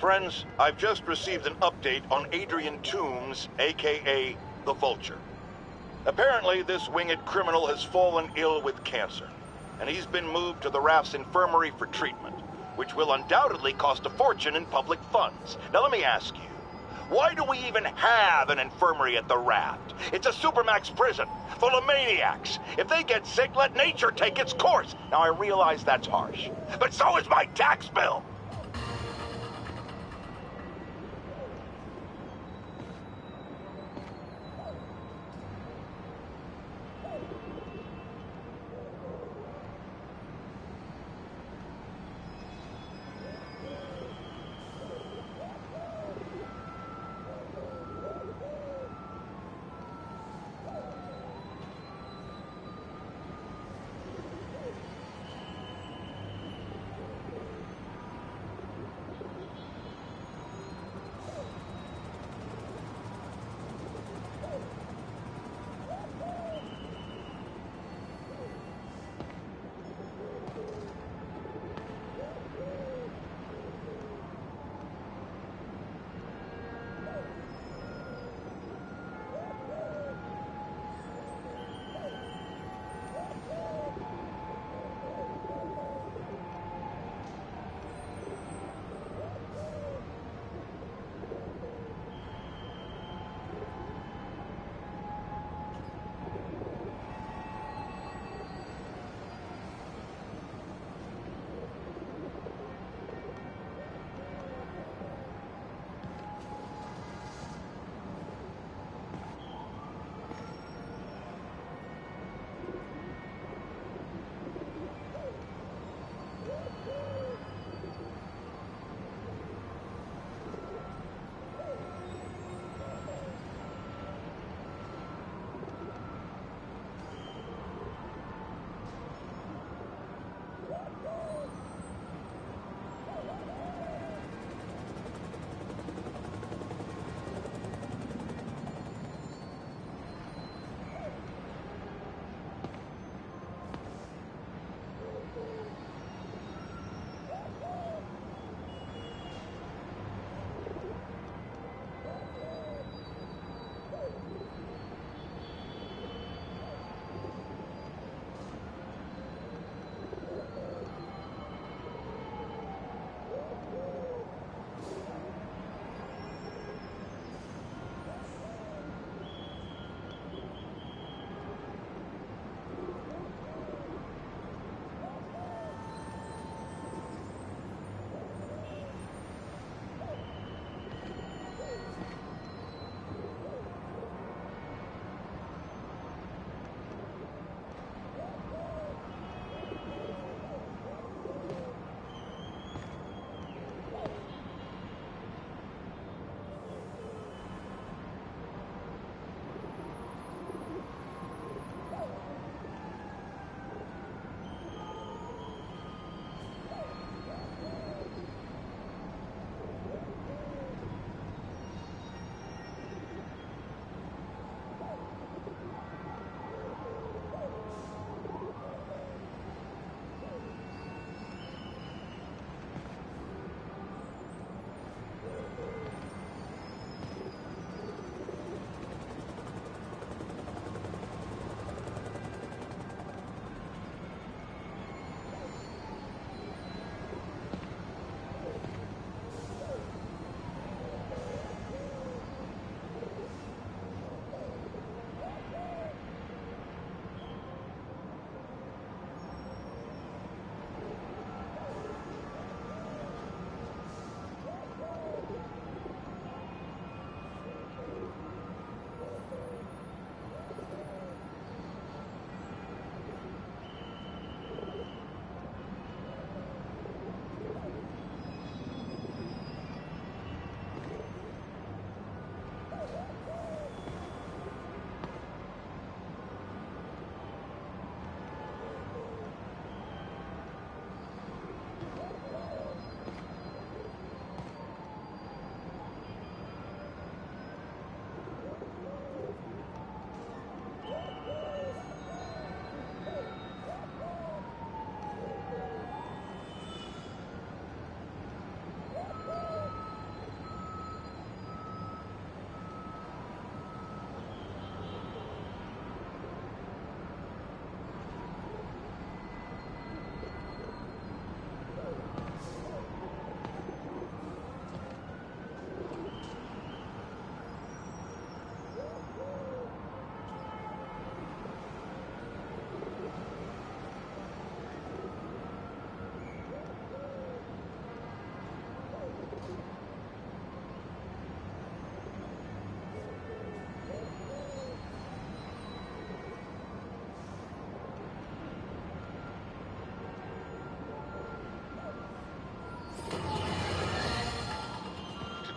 Friends, I've just received an update on Adrian Toombs, aka the Vulture. Apparently, this winged criminal has fallen ill with cancer, and he's been moved to the Raft's infirmary for treatment, which will undoubtedly cost a fortune in public funds. Now let me ask you, why do we even have an infirmary at the Raft? It's a supermax prison, full of maniacs. If they get sick, let nature take its course. Now I realize that's harsh, but so is my tax bill.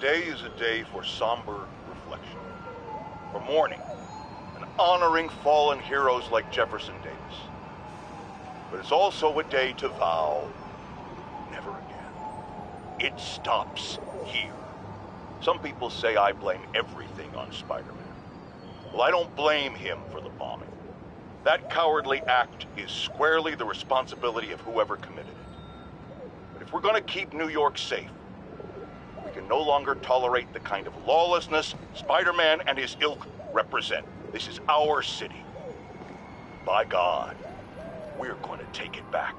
Today is a day for somber reflection, for mourning, and honoring fallen heroes like Jefferson Davis. But it's also a day to vow never again. It stops here. Some people say I blame everything on Spider-Man. Well, I don't blame him for the bombing. That cowardly act is squarely the responsibility of whoever committed it. But if we're gonna keep New York safe, we can no longer tolerate the kind of lawlessness Spider-Man and his ilk represent. This is our city. By God, we're gonna take it back.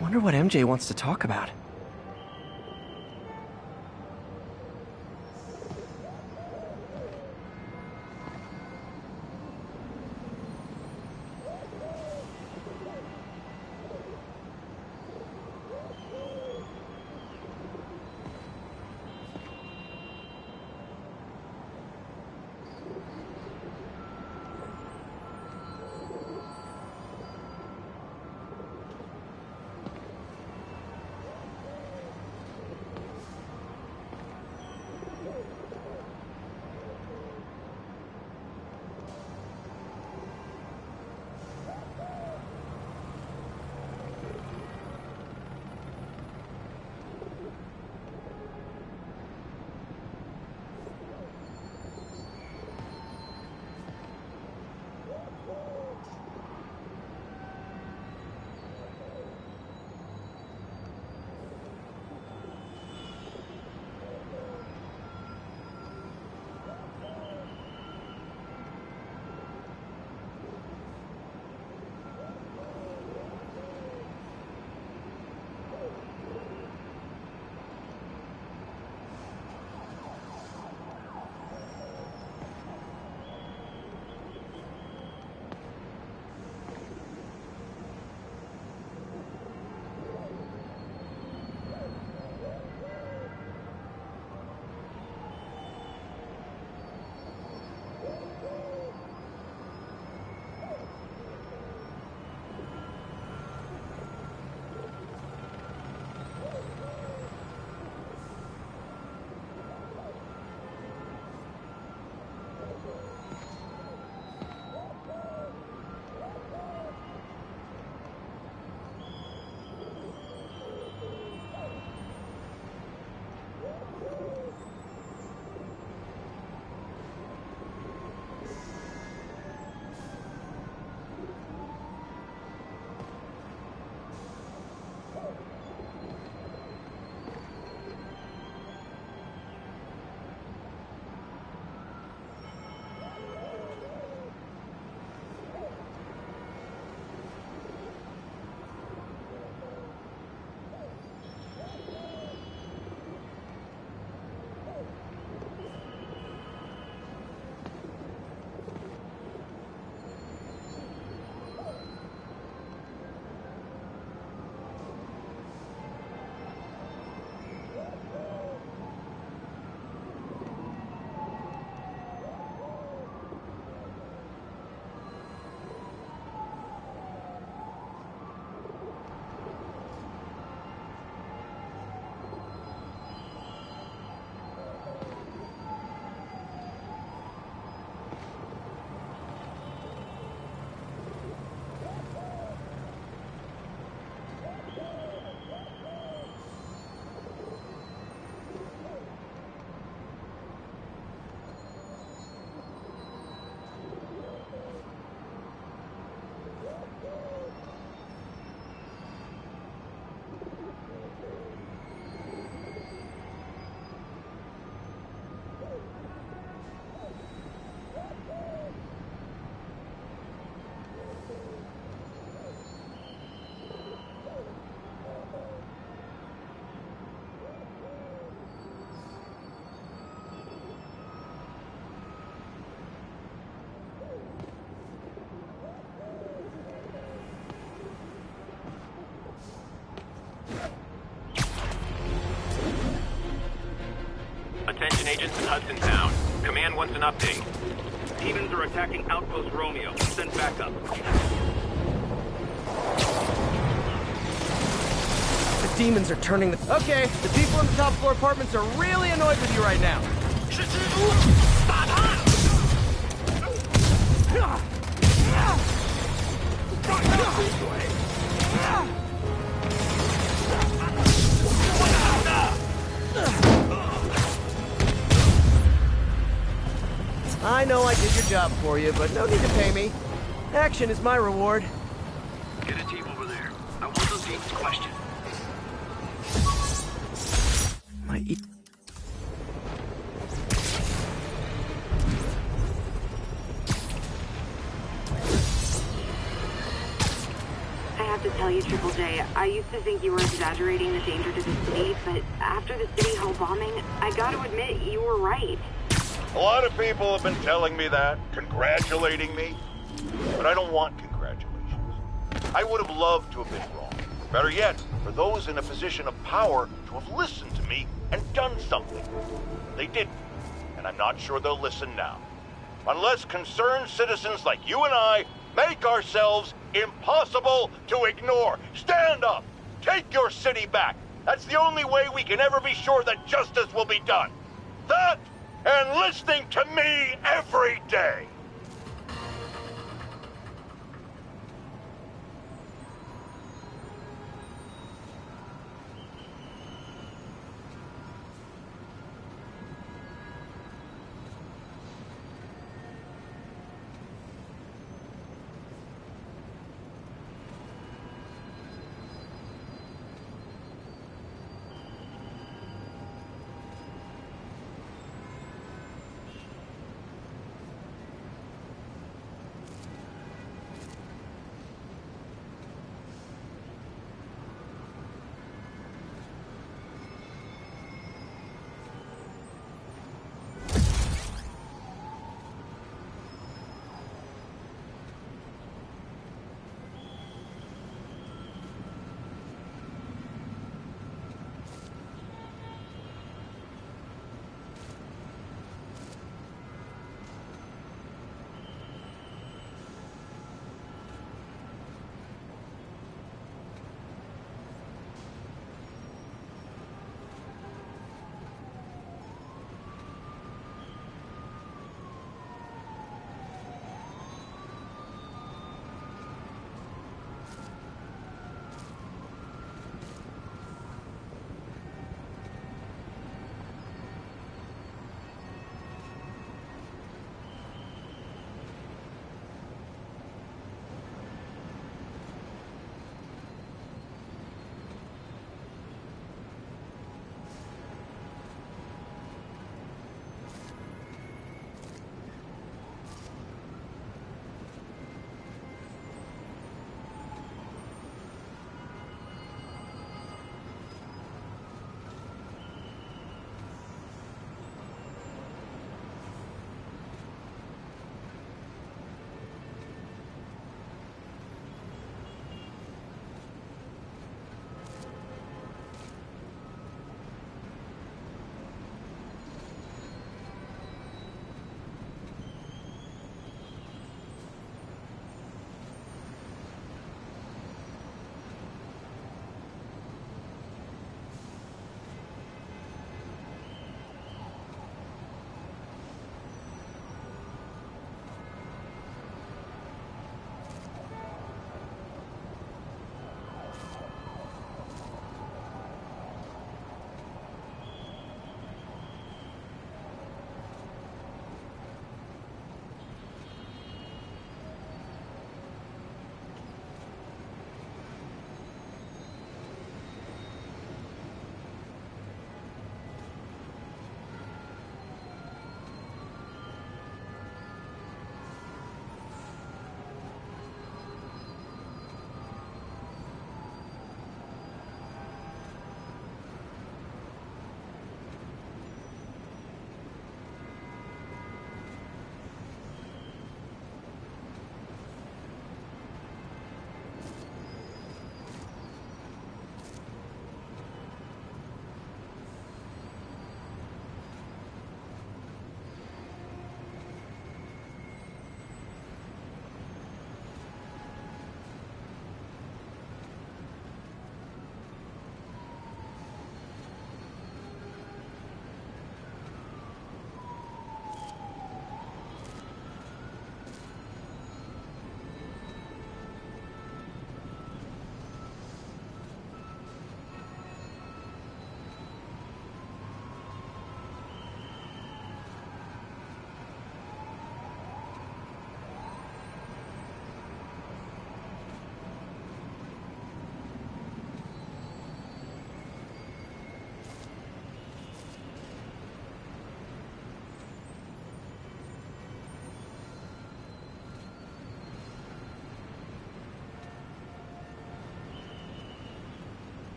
Wonder what MJ wants to talk about. Federation agents in Hudson Town. Command wants an update. Demons are attacking Outpost Romeo. Send backup. The demons are turning the... Okay, the people in the top floor apartments are really annoyed with you right now. I know I did your job for you, but no need to pay me. Action is my reward. Get a team over there. I want those demons questioned. I have to tell you, Triple J, I used to think you were exaggerating the danger to the city, but after the City Hall bombing, I gotta admit, you were right. A lot of people have been telling me that, congratulating me, but I don't want congratulations. I would have loved to have been wrong. Better yet, for those in a position of power to have listened to me and done something. They didn't, and I'm not sure they'll listen now. Unless concerned citizens like you and I make ourselves impossible to ignore. Stand up! Take your city back! That's the only way we can ever be sure that justice will be done. That, and listening to me every day!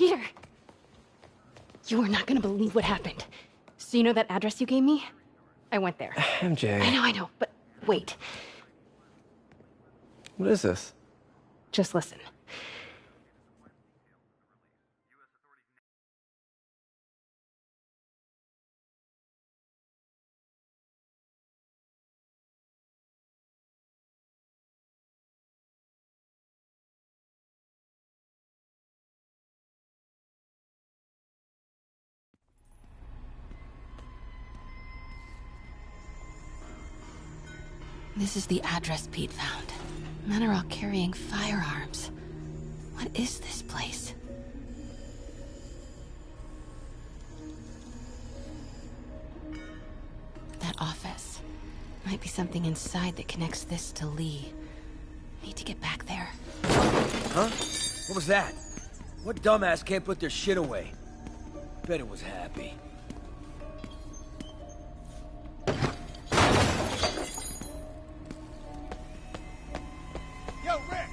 Peter! You are not gonna believe what happened. So you know that address you gave me? I went there. MJ. I know, but wait. What is this? Just listen. This is the address Pete found. Men are all carrying firearms. What is this place? That office. Might be something inside that connects this to Lee. Need to get back there. Huh? What was that? What dumbass can't put their shit away? Bet it was Happy. Yo, Rick!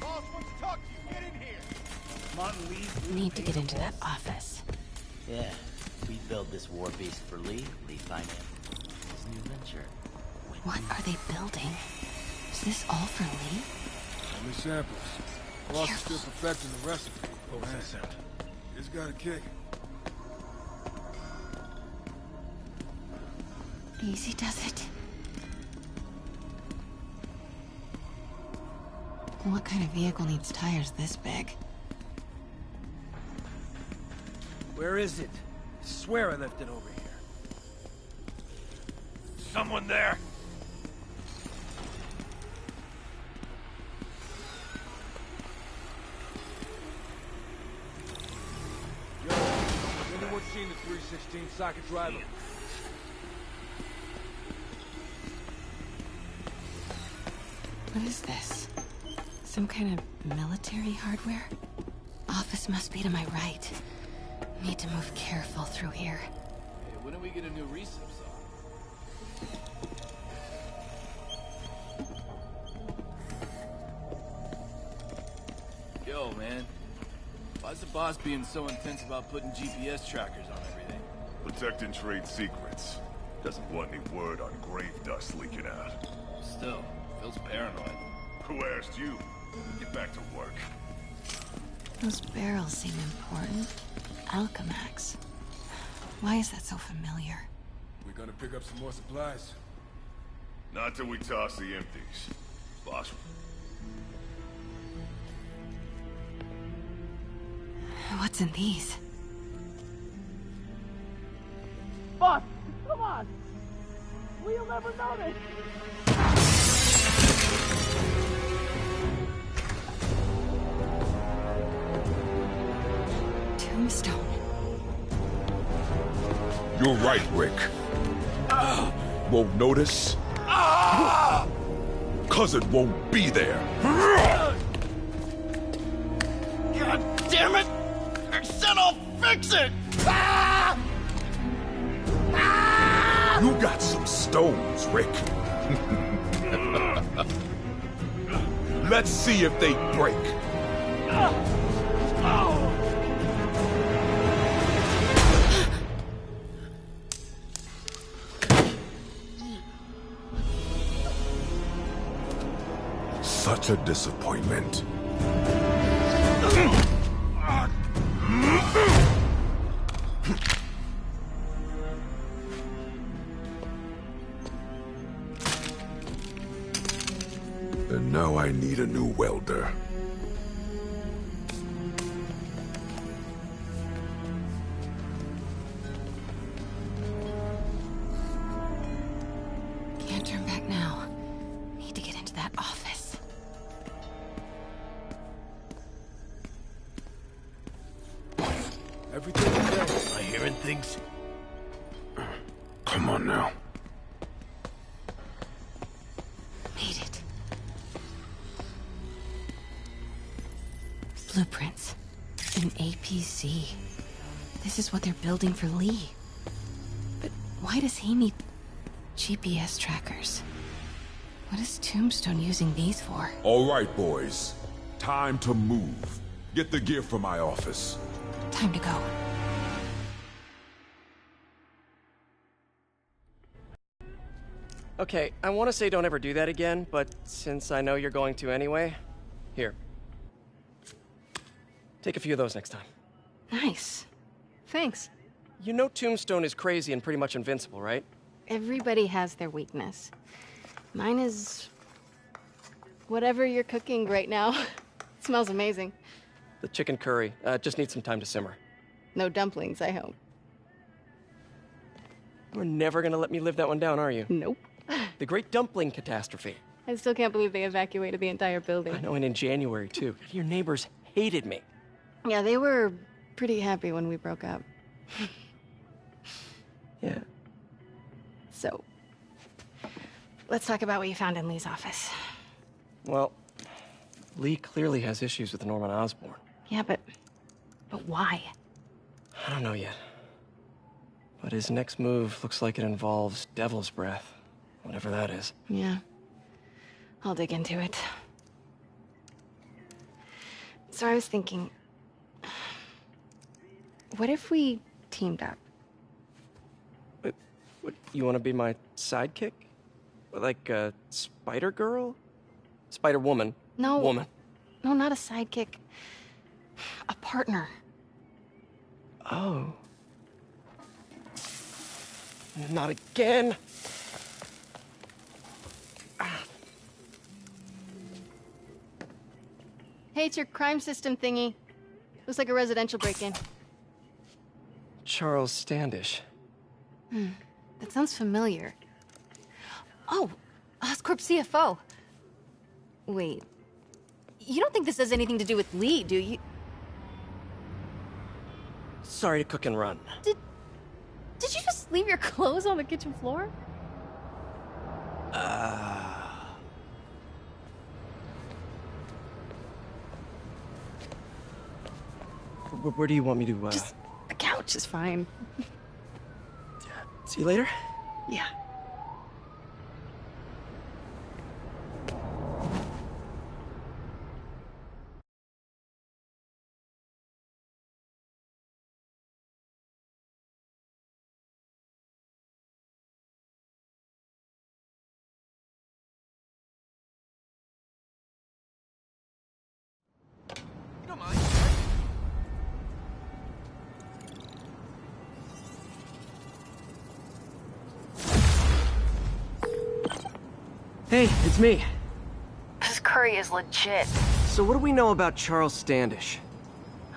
Boss wants to talk to you. Get in here. Martin Lee's... Need to get into that office. Yeah, we built this war beast for Lee. Lee financed his new venture. What are they building? Is this all for Lee? How many samples? Boss is still perfecting the recipe. What was that sound? It's got a kick. Easy does it. What kind of vehicle needs tires this big? Where is it? I swear I left it over here. Someone there? Yo, has anyone seen the 316 socket driver? What is this? Some kind of military hardware? Office must be to my right. Need to move careful through here. Hey, when do we get a new resup song? Yo, man. Why's the boss being so intense about putting GPS trackers on everything? Protecting trade secrets. Doesn't want any word on grave dust leaking out. Still, feels paranoid. Who asked you? Get back to work. Those barrels seem important. Alchemax. Why is that so familiar? We're gonna pick up some more supplies. Not till we toss the empties. Boss. What's in these? Boss, come on! We'll never notice! Tombstone. You're right, Rick. Won't notice? Cause it won't be there. God damn it! I said I'll fix it! You got some stones, Rick. Let's see if they break. Such a disappointment. And now I need a new welder. Can't turn back now. Need to get into that office. Everything okay? Am I hearing things? Come on now. Made it. Blueprints. An APC. This is what they're building for Lee. But why does he need GPS trackers? What is Tombstone using these for? All right, boys. Time to move. Get the gear from my office. Time to go. Okay, I want to say don't ever do that again, but since I know you're going to anyway, here. Take a few of those next time. Nice. Thanks. You know Tombstone is crazy and pretty much invincible, right? Everybody has their weakness. Mine is... whatever you're cooking right now. It smells amazing. The chicken curry. Just needs some time to simmer. No dumplings, I hope. You're never gonna let me live that one down, are you? Nope. The Great Dumpling Catastrophe. I still can't believe they evacuated the entire building. I know, and in January, too. Your neighbors hated me. Yeah, they were pretty happy when we broke up. Yeah. So, let's talk about what you found in Lee's office. Well, Lee clearly has issues with Norman Osborn. Yeah, but why? I don't know yet. But his next move looks like it involves Devil's Breath. Whatever that is. Yeah. I'll dig into it. So I was thinking... what if we teamed up? What, you want to be my sidekick? Like a Spider-Girl? Spider-Woman. No. Woman. No, not a sidekick. A partner. Oh. Not again. Hey, it's your crime system thingy. Looks like a residential break-in. Charles Standish. That sounds familiar. Oh, Oscorp CFO. Wait. You don't think this has anything to do with Lee, do you? Sorry to cook and run. Did you just leave your clothes on the kitchen floor? Where do you want me to, Just the couch is fine. See you later? Yeah. Hey, it's me. This curry is legit. So what do we know about Charles Standish?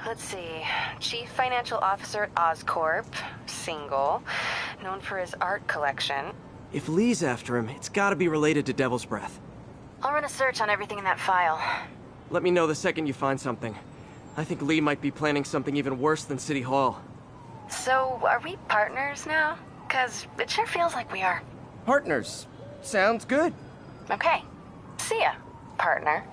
Let's see. Chief Financial Officer at Oscorp. Single. Known for his art collection. If Lee's after him, it's gotta be related to Devil's Breath. I'll run a search on everything in that file. Let me know the second you find something. I think Lee might be planning something even worse than City Hall. So, are we partners now? 'Cause it sure feels like we are. Partners. Sounds good. Okay. See ya, partner.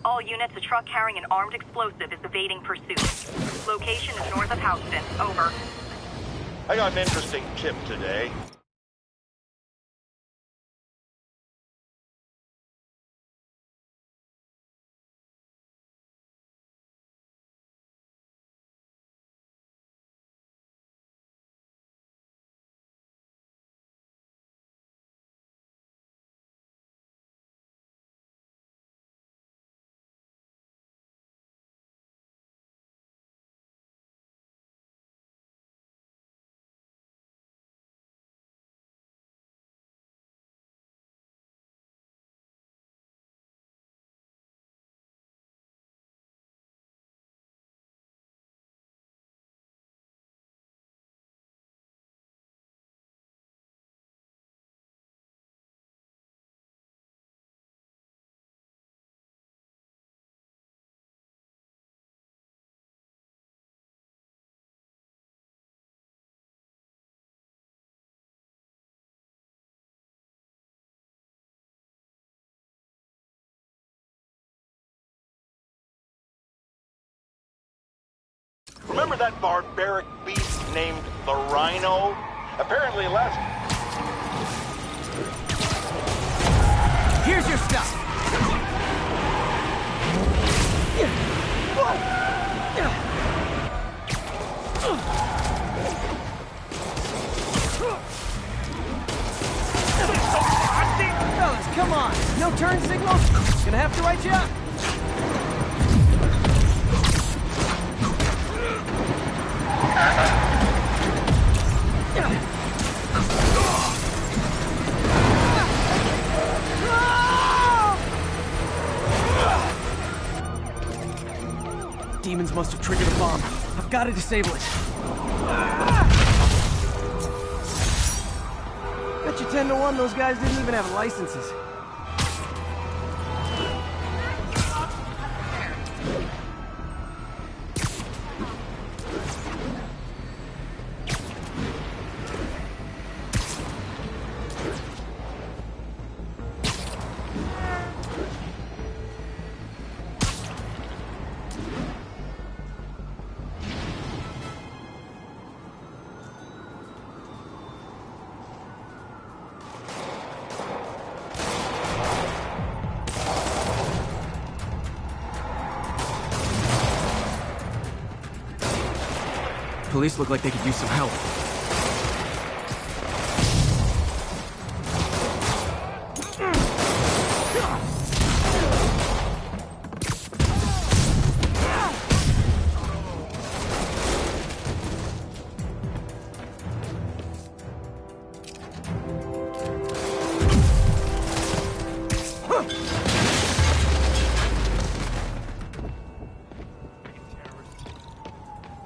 All units, a truck carrying an armed explosive is evading pursuit. Location is north of Houston. Over. I got an interesting tip today. Remember that barbaric beast named the Rhino? Apparently last... Here's your stuff. Fellas, come on. No turn signal? Gonna have to write you up. Demons must have triggered a bomb. I've got to disable it. Bet you 10 to 1 those guys didn't even have licenses. Police look like they could use some help.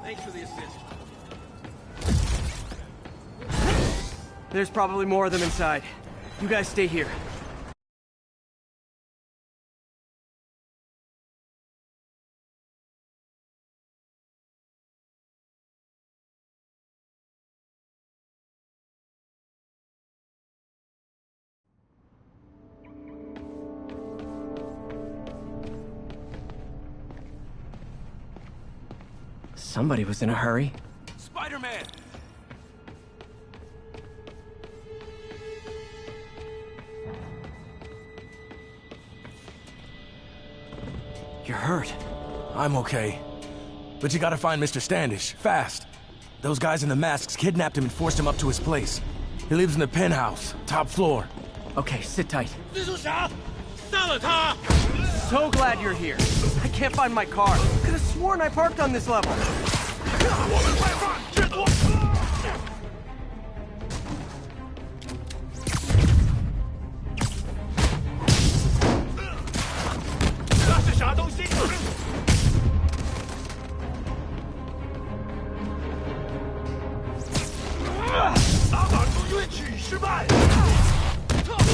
Thanks for the assist. There's probably more of them inside. You guys stay here. Somebody was in a hurry. Spider-Man! You're hurt. I'm okay. But you gotta find Mr. Standish, fast. Those guys in the masks kidnapped him and forced him up to his place. He lives in the penthouse, top floor. Okay, sit tight. 蜘蛛侠，杀了他！ So glad you're here. I can't find my car. Could have sworn I parked on this level. 我们快放，制毒！那是啥东西？打法出运气失败。 Ugh!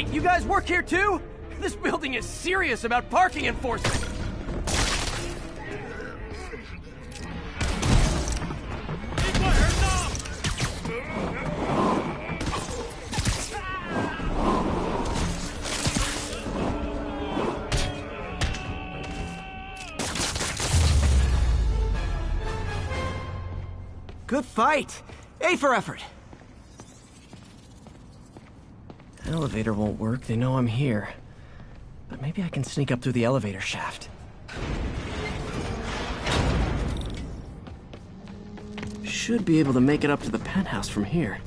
Wait, you guys work here too? This building is serious about parking enforcement. Good fight. A for effort. Elevator won't work. They know I'm here. But maybe I can sneak up through the elevator shaft. Should be able to make it up to the penthouse from here.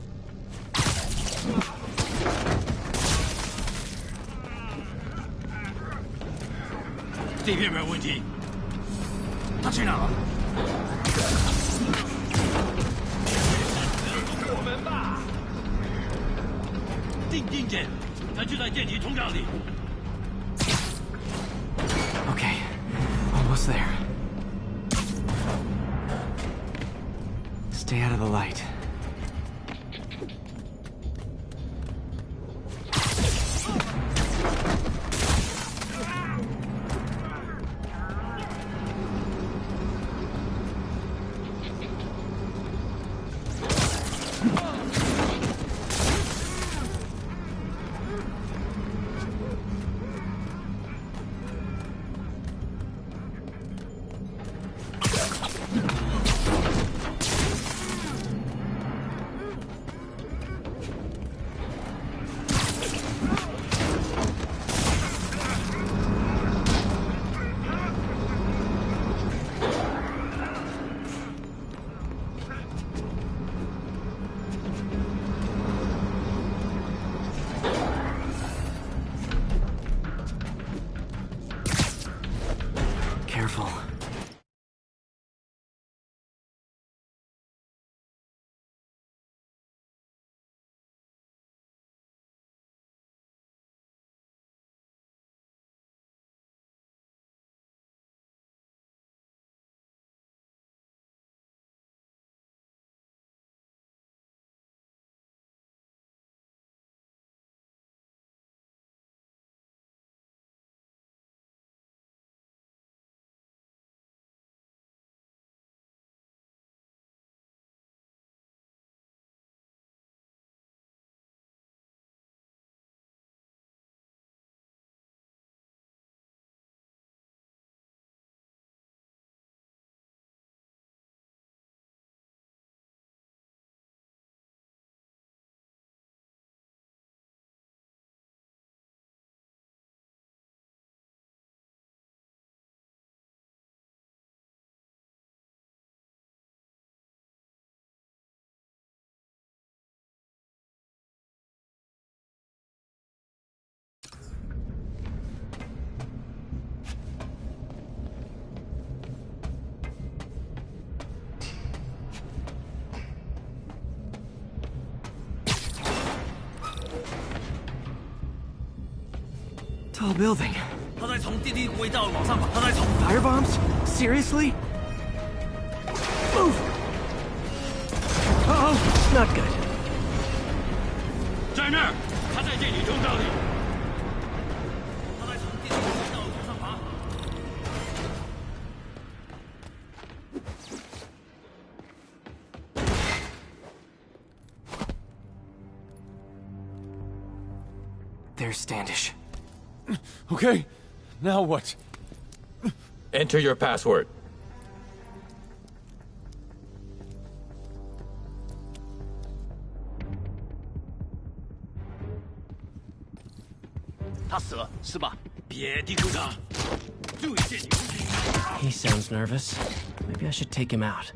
这边没有问题。他去哪了？我们吧。定点，他就在电梯通道里。Okay, almost there. Stay out of the light. Careful. Tall building. 他在从电梯轨道往上跑，他在从 Firebombs? Seriously? Move! Uh-oh, not good. 在那儿，他在电梯通道里。他在从电梯轨道往上爬。There's Standish. Okay, now what? Enter your password. He sounds nervous. Maybe I should take him out.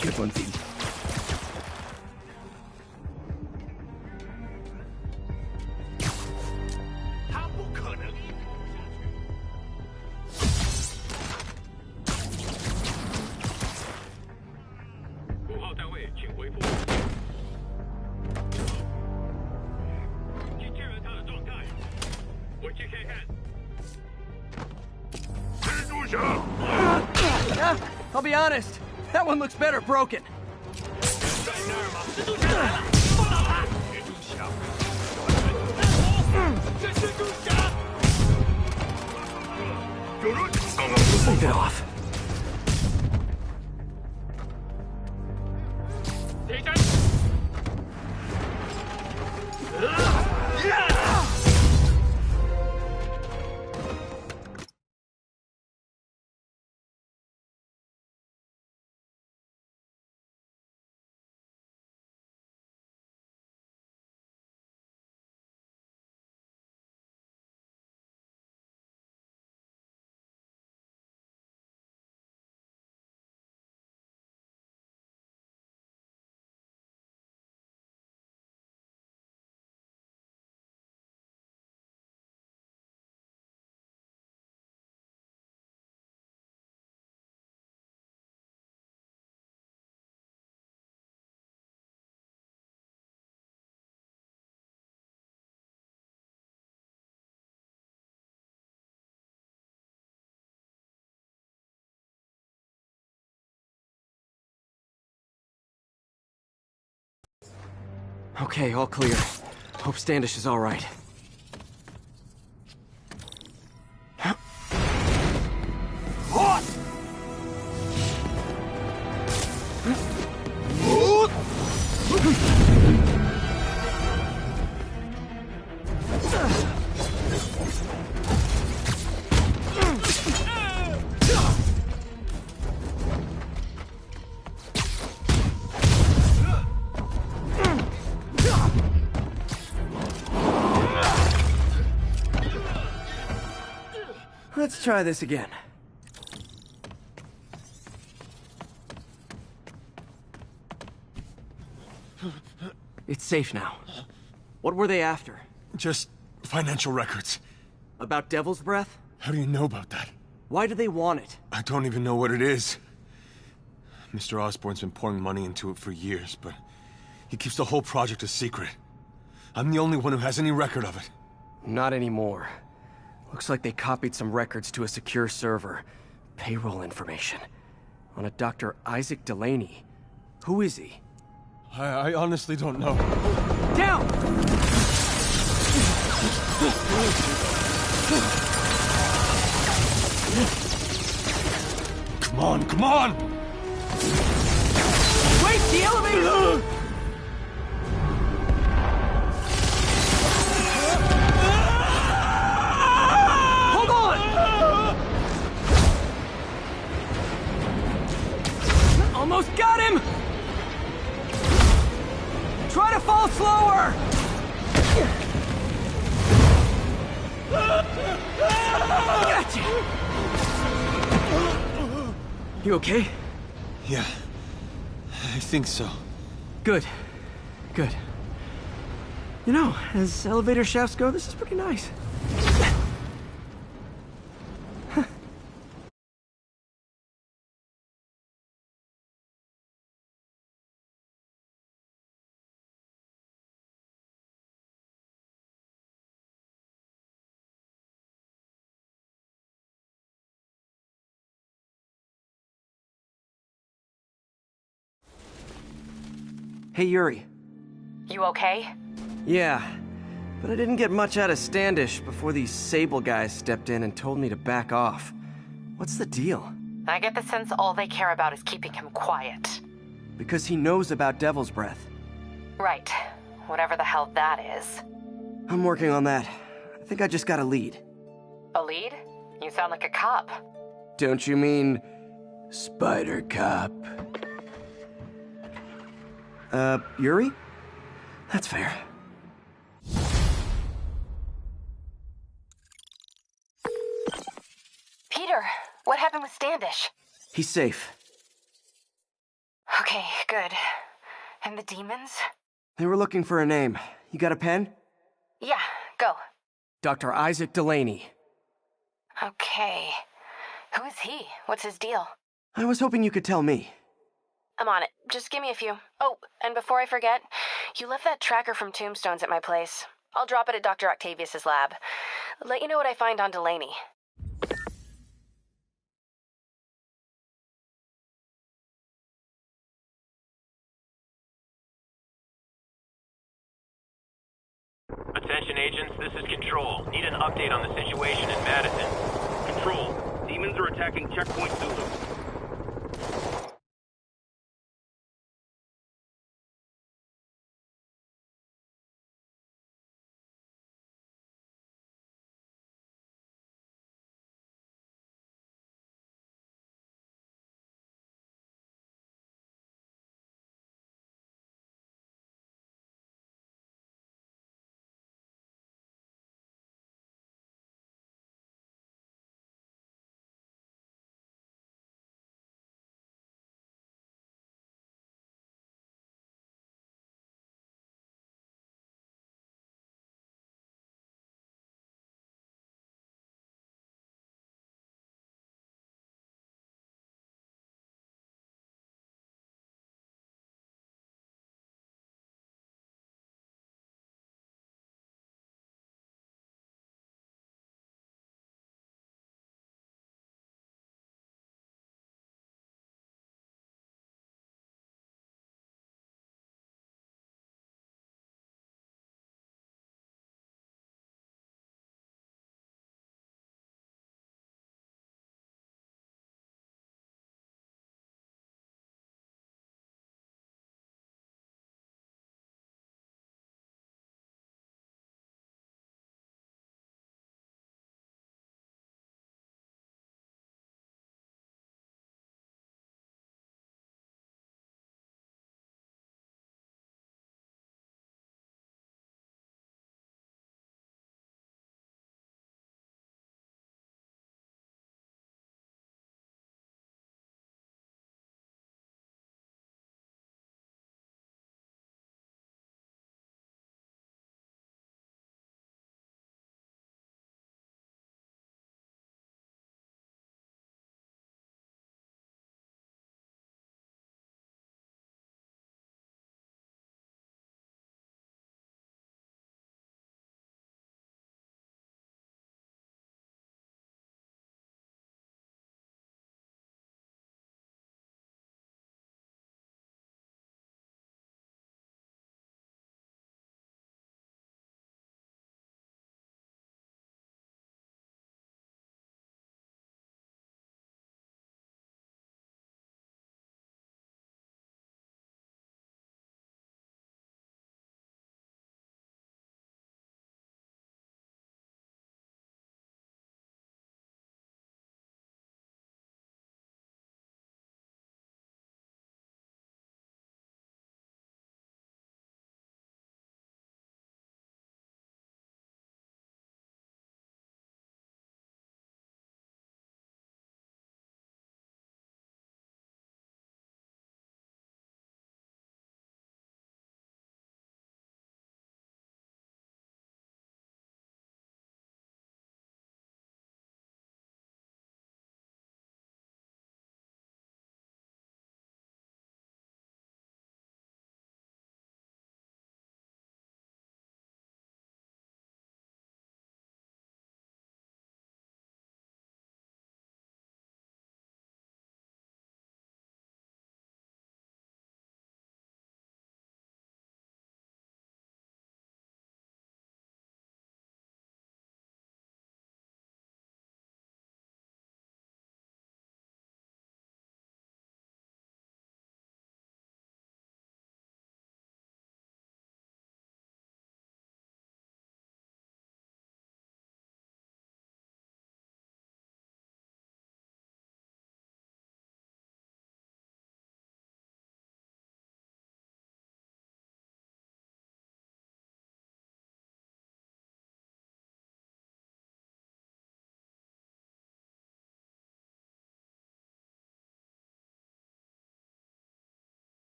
Good one, Pete. Yeah, I'll be honest. That one looks better broken. Leave it off. Okay, all clear. Hope Standish is all right. Let's try this again. It's safe now. What were they after? Just financial records. About Devil's Breath? How do you know about that? Why do they want it? I don't even know what it is. Mr. Osborn's been pouring money into it for years, but he keeps the whole project a secret. I'm the only one who has any record of it. Not anymore. Looks like they copied some records to a secure server. Payroll information. On a Dr. Isaac Delaney. Who is he? I honestly don't know. Down! Come on, come on! Wait, the elevator! Hold on! Almost got him! Try to fall slower! Gotcha! You okay? Yeah, I think so. Good. Good. You know, as elevator shafts go, this is pretty nice. Hey, Yuri. You okay? Yeah, but I didn't get much out of Standish before these Sable guys stepped in and told me to back off. What's the deal? I get the sense all they care about is keeping him quiet. Because he knows about Devil's Breath. Right. Whatever the hell that is. I'm working on that. I think I just got a lead. A lead? You sound like a cop. Don't you mean... Spider Cop? Yuri? That's fair. Peter, what happened with Standish? He's safe. Okay, good. And the demons? They were looking for a name. You got a pen? Yeah, go. Dr. Isaac Delaney. Okay. Who is he? What's his deal? I was hoping you could tell me. I'm on it. Just give me a few. Oh, and before I forget, you left that tracker from Tombstones at my place. I'll drop it at Dr. Octavius's lab. Let you know what I find on Delaney. Attention agents, this is Control. Need an update on the situation in Madison. Control, demons are attacking Checkpoint Zulu.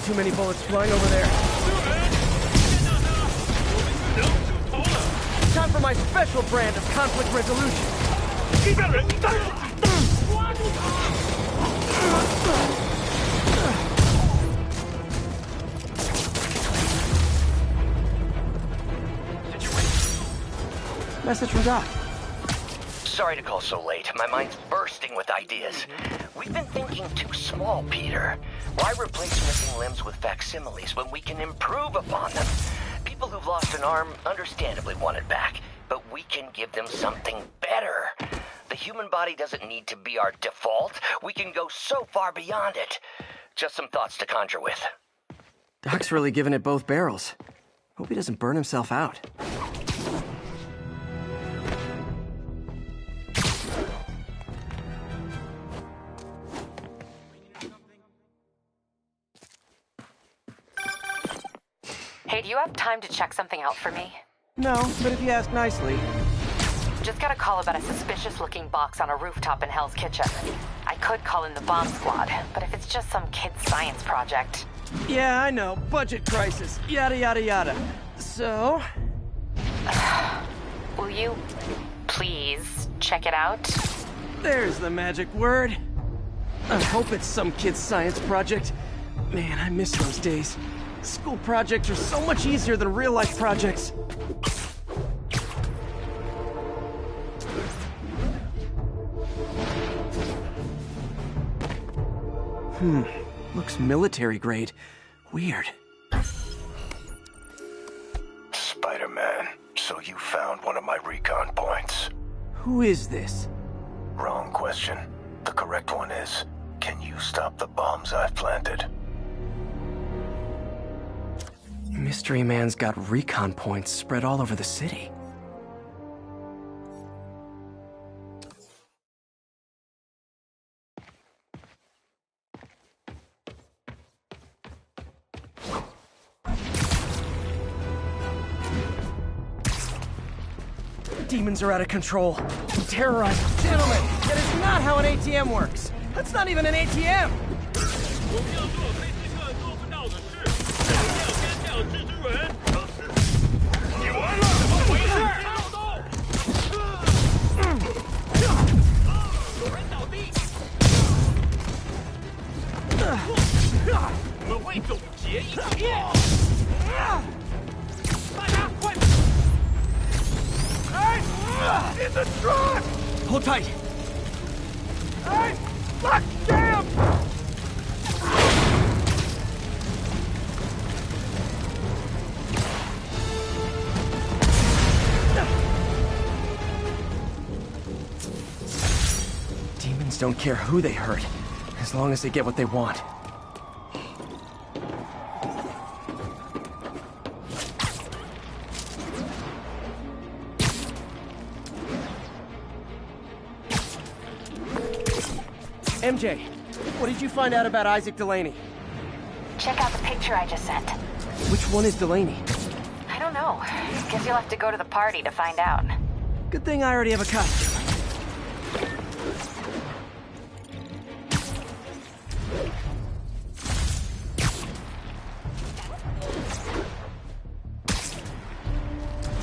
too many bullets flying over there. Time for my special brand of conflict resolution. Message from Doc. Sorry to call so late. My mind's bursting with ideas. We've been thinking too small, Peter. Why replace missing limbs with facsimiles when we can improve upon them? People who've lost an arm understandably want it back, but we can give them something better. The human body doesn't need to be our default. We can go so far beyond it. Just some thoughts to conjure with. Doc's really giving it both barrels. Hope he doesn't burn himself out. Hey, do you have time to check something out for me? No, but if you ask nicely. Just got a call about a suspicious-looking box on a rooftop in Hell's Kitchen. I could call in the bomb squad, but if it's just some kid's science project... Yeah, I know. Budget crisis. Yada, yada, yada. So... Will you please check it out? There's the magic word. I hope it's some kid's science project. Man, I miss those days. School projects are so much easier than real-life projects. Looks military grade. Weird. Spider-Man, so you found one of my recon points. Who is this? Wrong question. The correct one is, can you stop the bombs I've planted? Mystery Man's got recon points spread all over the city. Demons are out of control. Terrorized. Gentlemen, that is not how an ATM works. That's not even an ATM! In the truck! Hold tight. Hey! Lock down! Demons don't care who they hurt, as long as they get what they want. MJ, what did you find out about Isaac Delaney? Check out the picture I just sent. Which one is Delaney? I don't know. Guess you'll have to go to the party to find out. Good thing I already have a costume.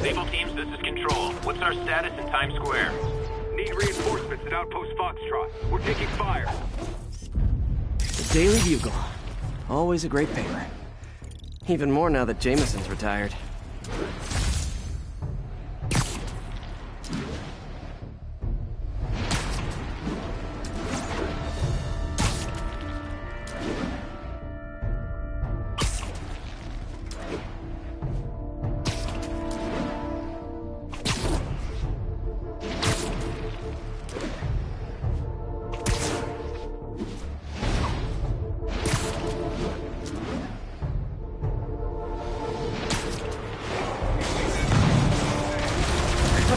Naval teams, this is Control. What's our status in Times Square? Need reinforcements at Outpost Foxtrot. We're taking fire. The Daily Bugle. Always a great paper. Even more now that Jameson's retired.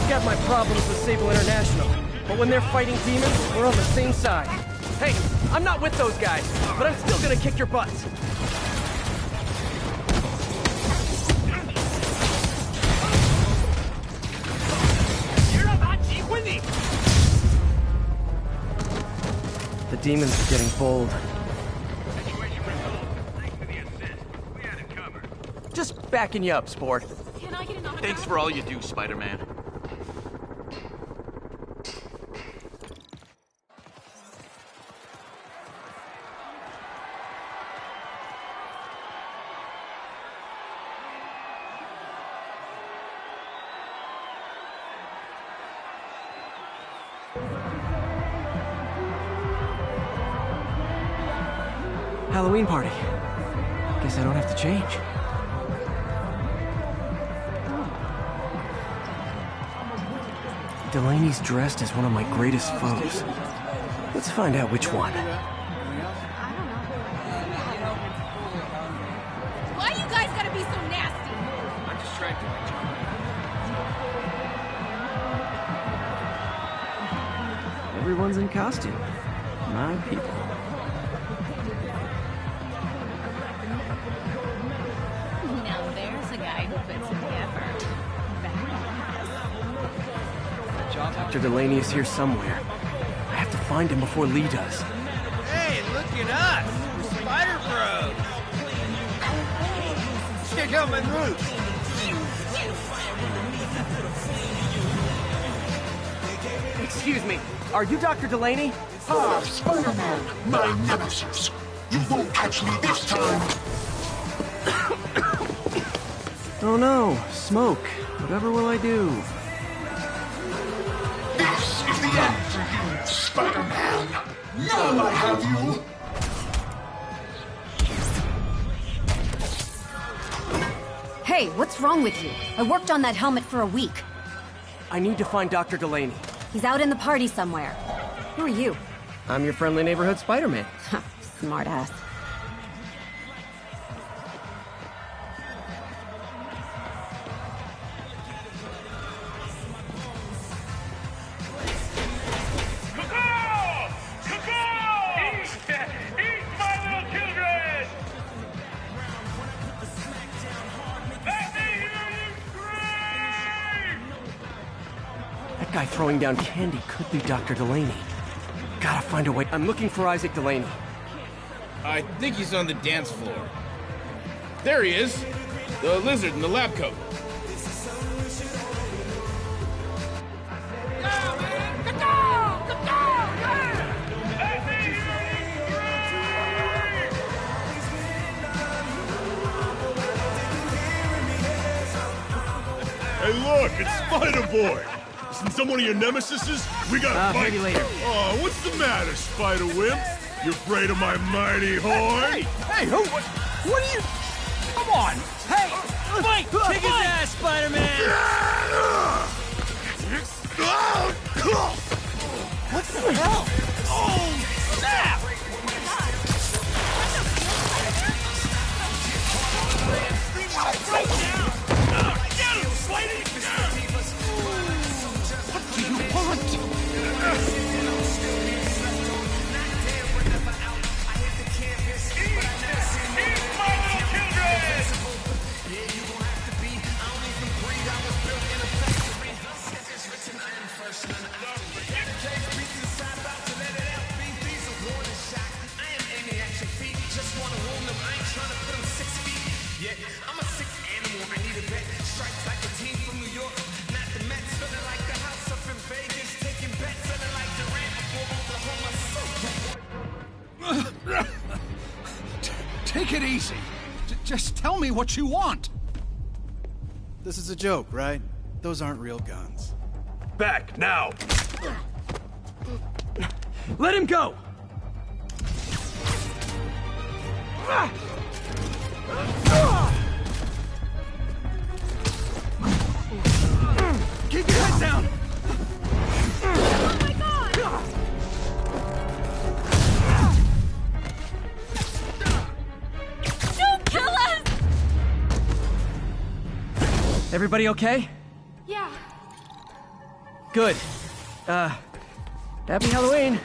Got my problems with Sable International, but when they're fighting demons, we're on the same side. Hey, I'm not with those guys, but I'm still gonna kick your butts. The demons are getting bold. Situation resolved. Thanks to the assist. just backing you up, sport. Can I get an autograph? Thanks for all you do, Spider-Man. Halloween party. Guess I don't have to change. Delaney's dressed as one of my greatest foes. Let's find out which one. Why you guys gotta be so nasty? I'm just trying to my job. Everyone's in costume. My people. Now there's a guy who puts in the effort. Dr. Delaney is here somewhere. I have to find him before Lee does. Hey, look at us! We're Spider Bros! Check out my roots! Excuse me, are you Dr. Delaney? Ah, Spider-Man, my nemesis. You won't catch me this time. Oh no, smoke. Whatever will I do? This is the end for you, Spider-Man. Now I have you. Hey, what's wrong with you? I worked on that helmet for a week. I need to find Dr. Delaney. He's out in the party somewhere. Who are you? I'm your friendly neighborhood Spider-Man. Smart ass. That guy throwing down candy could be Dr. Delaney. Gotta find a way. I'm looking for Isaac Delaney. I think he's on the dance floor. There he is! The lizard in the lab coat. Hey, look, it's Spider-Boy! Isn't someone of your nemesises? We gotta fight! Maybe later. Oh, what's the matter, Spider-Wimp? You afraid of my mighty horn? Hey, who? What are you? Come on! Hey! Fight! Kick his ass, Spider-Man! What the hell? Oh, snap! Right down! Get him, Spidey! What do you want? Take it easy. Just tell me what you want. This is a joke, right? Those aren't real guns. Back, now! Let him go! Keep your head down! Oh my god! Don't kill us! Everybody okay? Yeah. Good. Happy Halloween.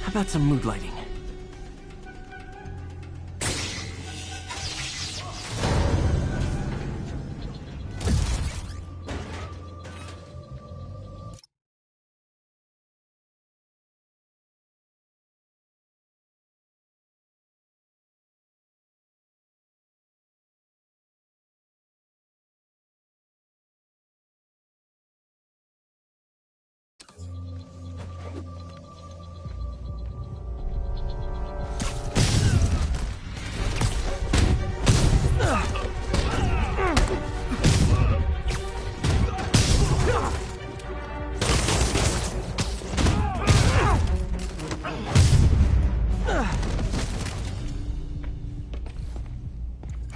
How about some mood lighting?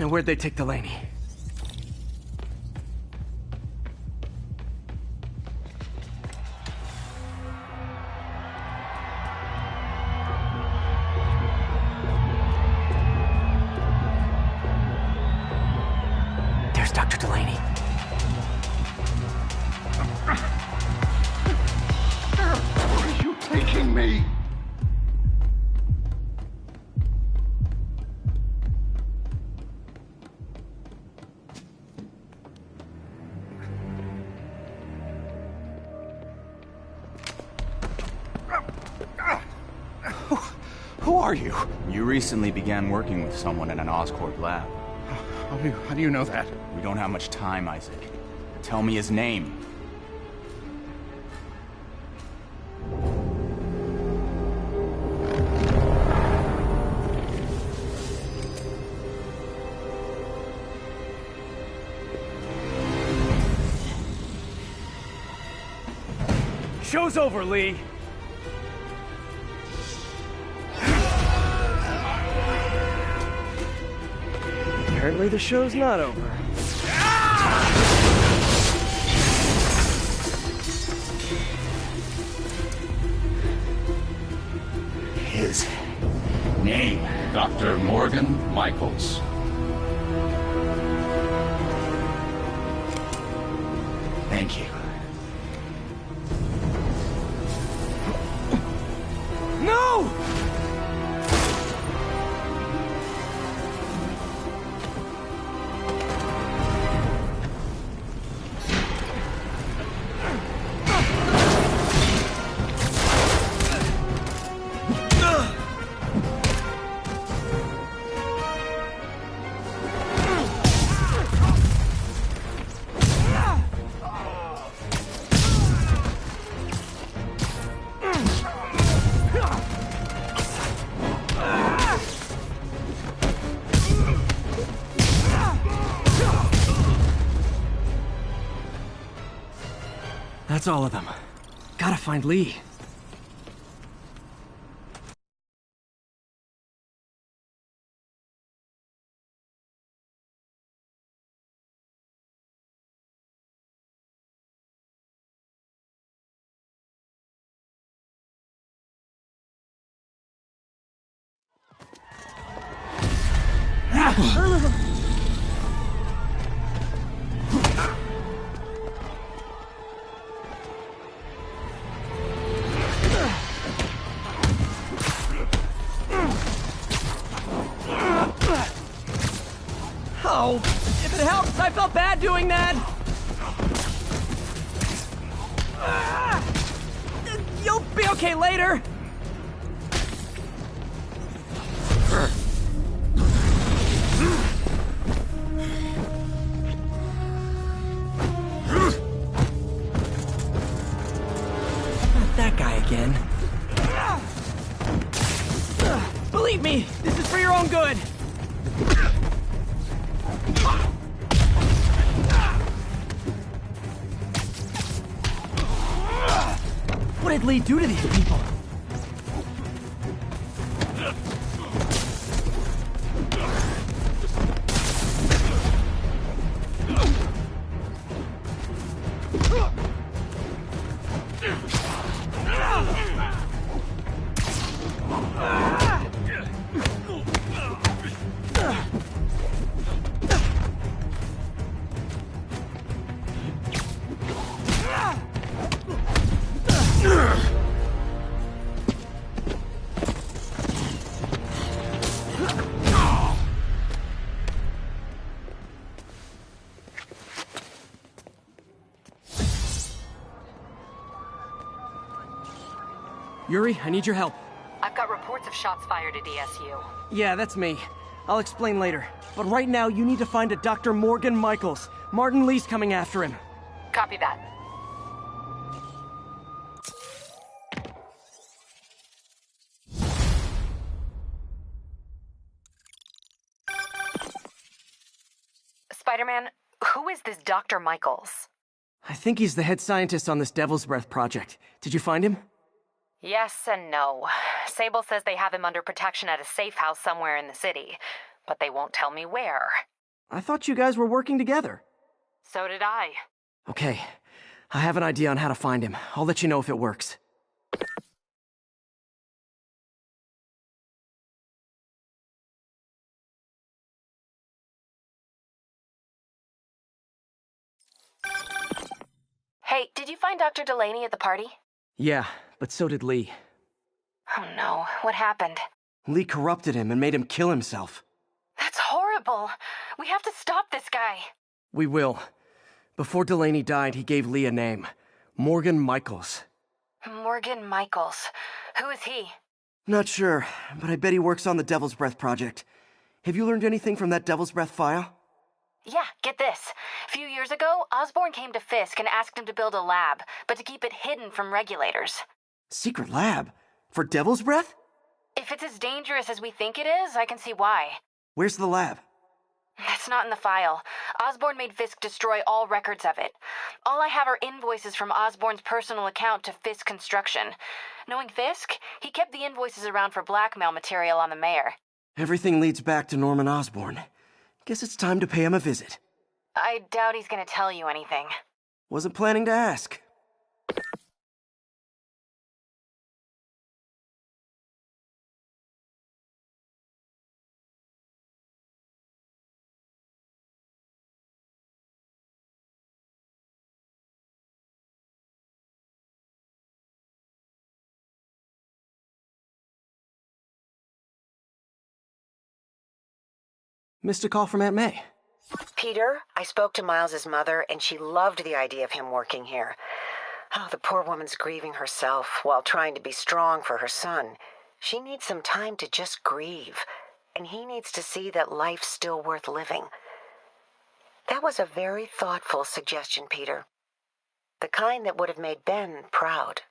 And where'd they take Delaney? There's Dr. Delaney. Where are you taking me? Who are you? You recently began working with someone in an Oscorp lab. How do you know that? We don't have much time, Isaac. Tell me his name. Show's over, Lee. Apparently the show's not over. His name, Dr. Morgan Michaels. Thank you. No! That's all of them. Gotta find Lee. Oh, if it helps, I felt bad doing that. You'll be okay later. Not that guy again. Believe me, this is for your own good. What did Lee do to these people? Yuri, I need your help. I've got reports of shots fired at ESU. Yeah, that's me. I'll explain later. But right now, you need to find a Dr. Morgan Michaels. Martin Lee's coming after him. Copy that. Spider-Man, who is this Dr. Michaels? I think he's the head scientist on this Devil's Breath project. Did you find him? Yes and no. Sable says they have him under protection at a safe house somewhere in the city. but they won't tell me where. I thought you guys were working together. So did I. Okay, I have an idea on how to find him. I'll let you know if it works. Hey, did you find Dr. Delaney at the party? Yeah, but so did Lee. Oh no, what happened? Lee corrupted him and made him kill himself. That's horrible. We have to stop this guy. We will. Before Delaney died, he gave Lee a name. Morgan Michaels. Morgan Michaels. Who is he? Not sure, but I bet he works on the Devil's Breath project. Have you learned anything from that Devil's Breath file? Yeah, get this. A few years ago, Osborn came to Fisk and asked him to build a lab, but to keep it hidden from regulators. Secret lab? For Devil's Breath? If it's as dangerous as we think it is, I can see why. Where's the lab? That's not in the file. Osborn made Fisk destroy all records of it. All I have are invoices from Osborn's personal account to Fisk Construction. Knowing Fisk, he kept the invoices around for blackmail material on the mayor. Everything leads back to Norman Osborn. Guess it's time to pay him a visit. I doubt he's gonna tell you anything. Wasn't planning to ask. Missed a call from Aunt May. Peter, I spoke to Miles's mother, and she loved the idea of him working here. Oh, the poor woman's grieving herself while trying to be strong for her son. She needs some time to just grieve, and he needs to see that life's still worth living. That was a very thoughtful suggestion, Peter. The kind that would have made Ben proud.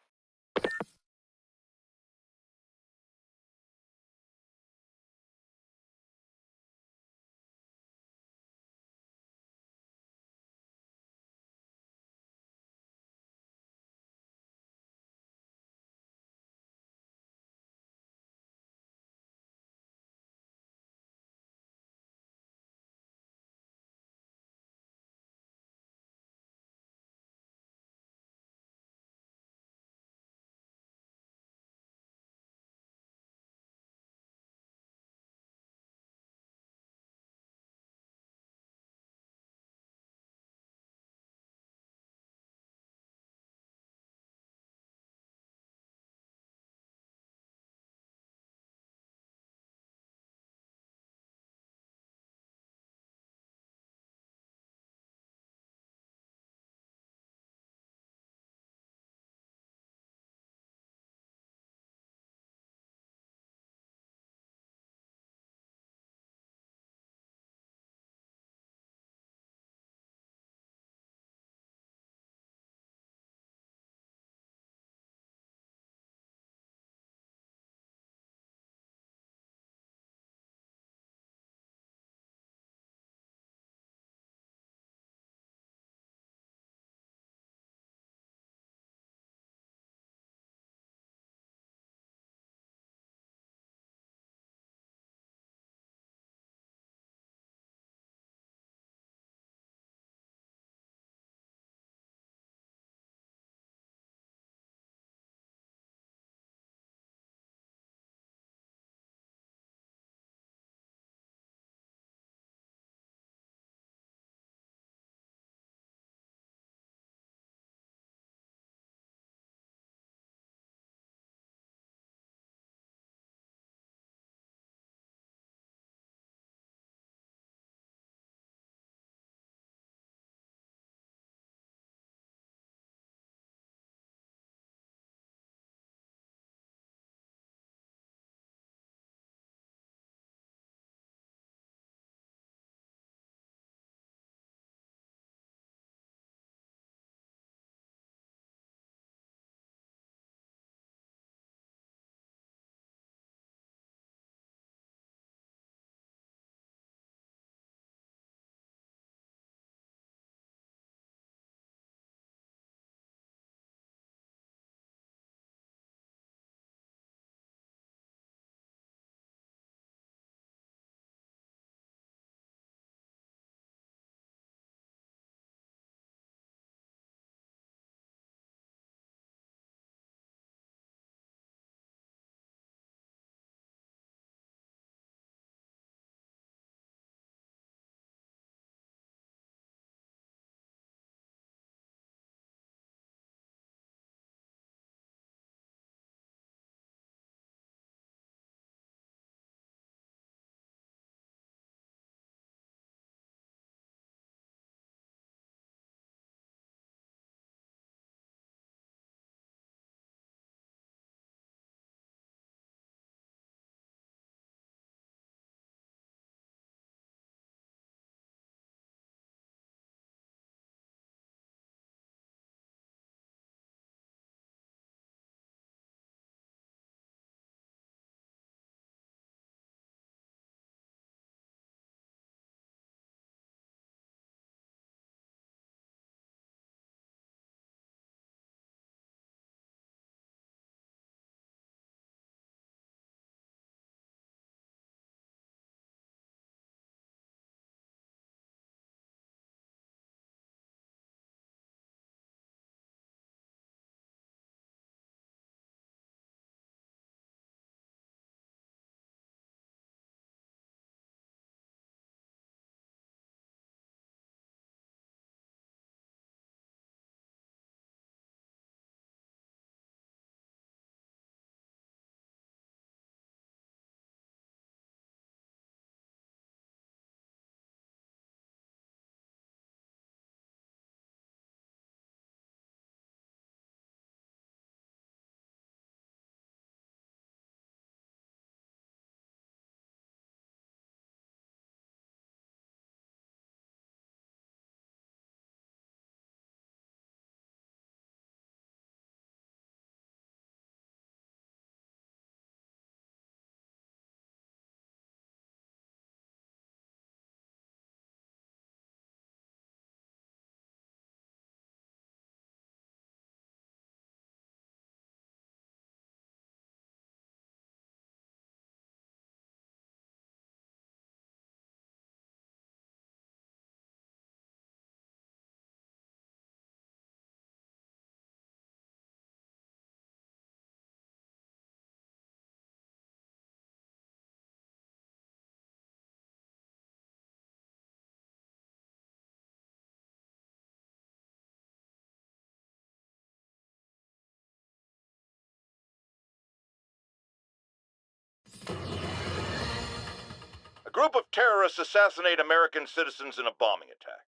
group of terrorists assassinate American citizens in a bombing attack.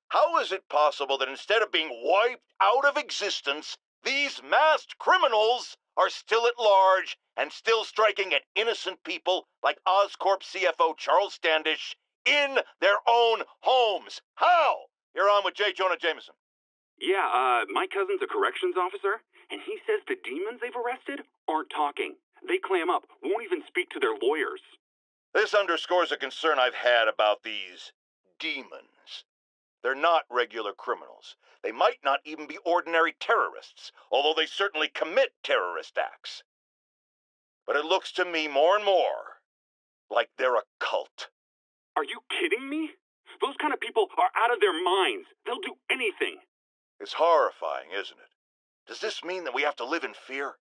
How is it possible that instead of being wiped out of existence, these masked criminals are still at large and still striking at innocent people like Oscorp CFO Charles Standish in their own homes? How? You're on with J. Jonah Jameson. Yeah, my cousin's a corrections officer, and he says the demons they've arrested aren't talking. They clam up, won't even speak to their lawyers. This underscores a concern I've had about these demons. They're not regular criminals. They might not even be ordinary terrorists, although they certainly commit terrorist acts. But it looks to me more and more like they're a cult. Are you kidding me? Those kind of people are out of their minds. They'll do anything. It's horrifying, isn't it? Does this mean that we have to live in fear?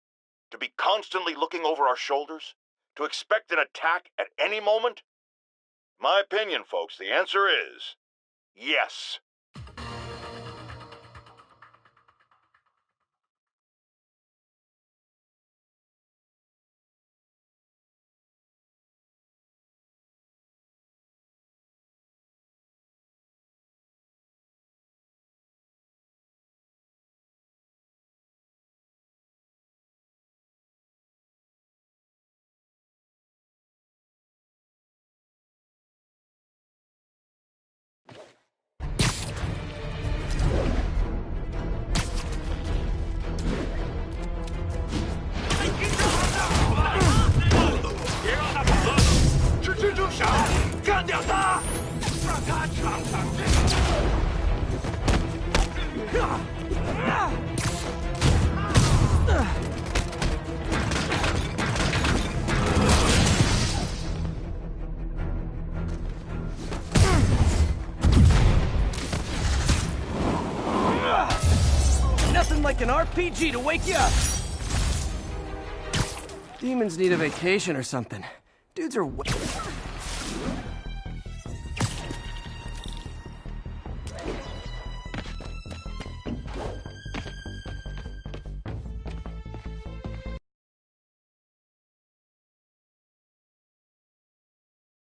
To be constantly looking over our shoulders? To expect an attack at any moment? My opinion, folks, the answer is yes. Nothing like an RPG to wake you up! Demons need a vacation or something. Dudes are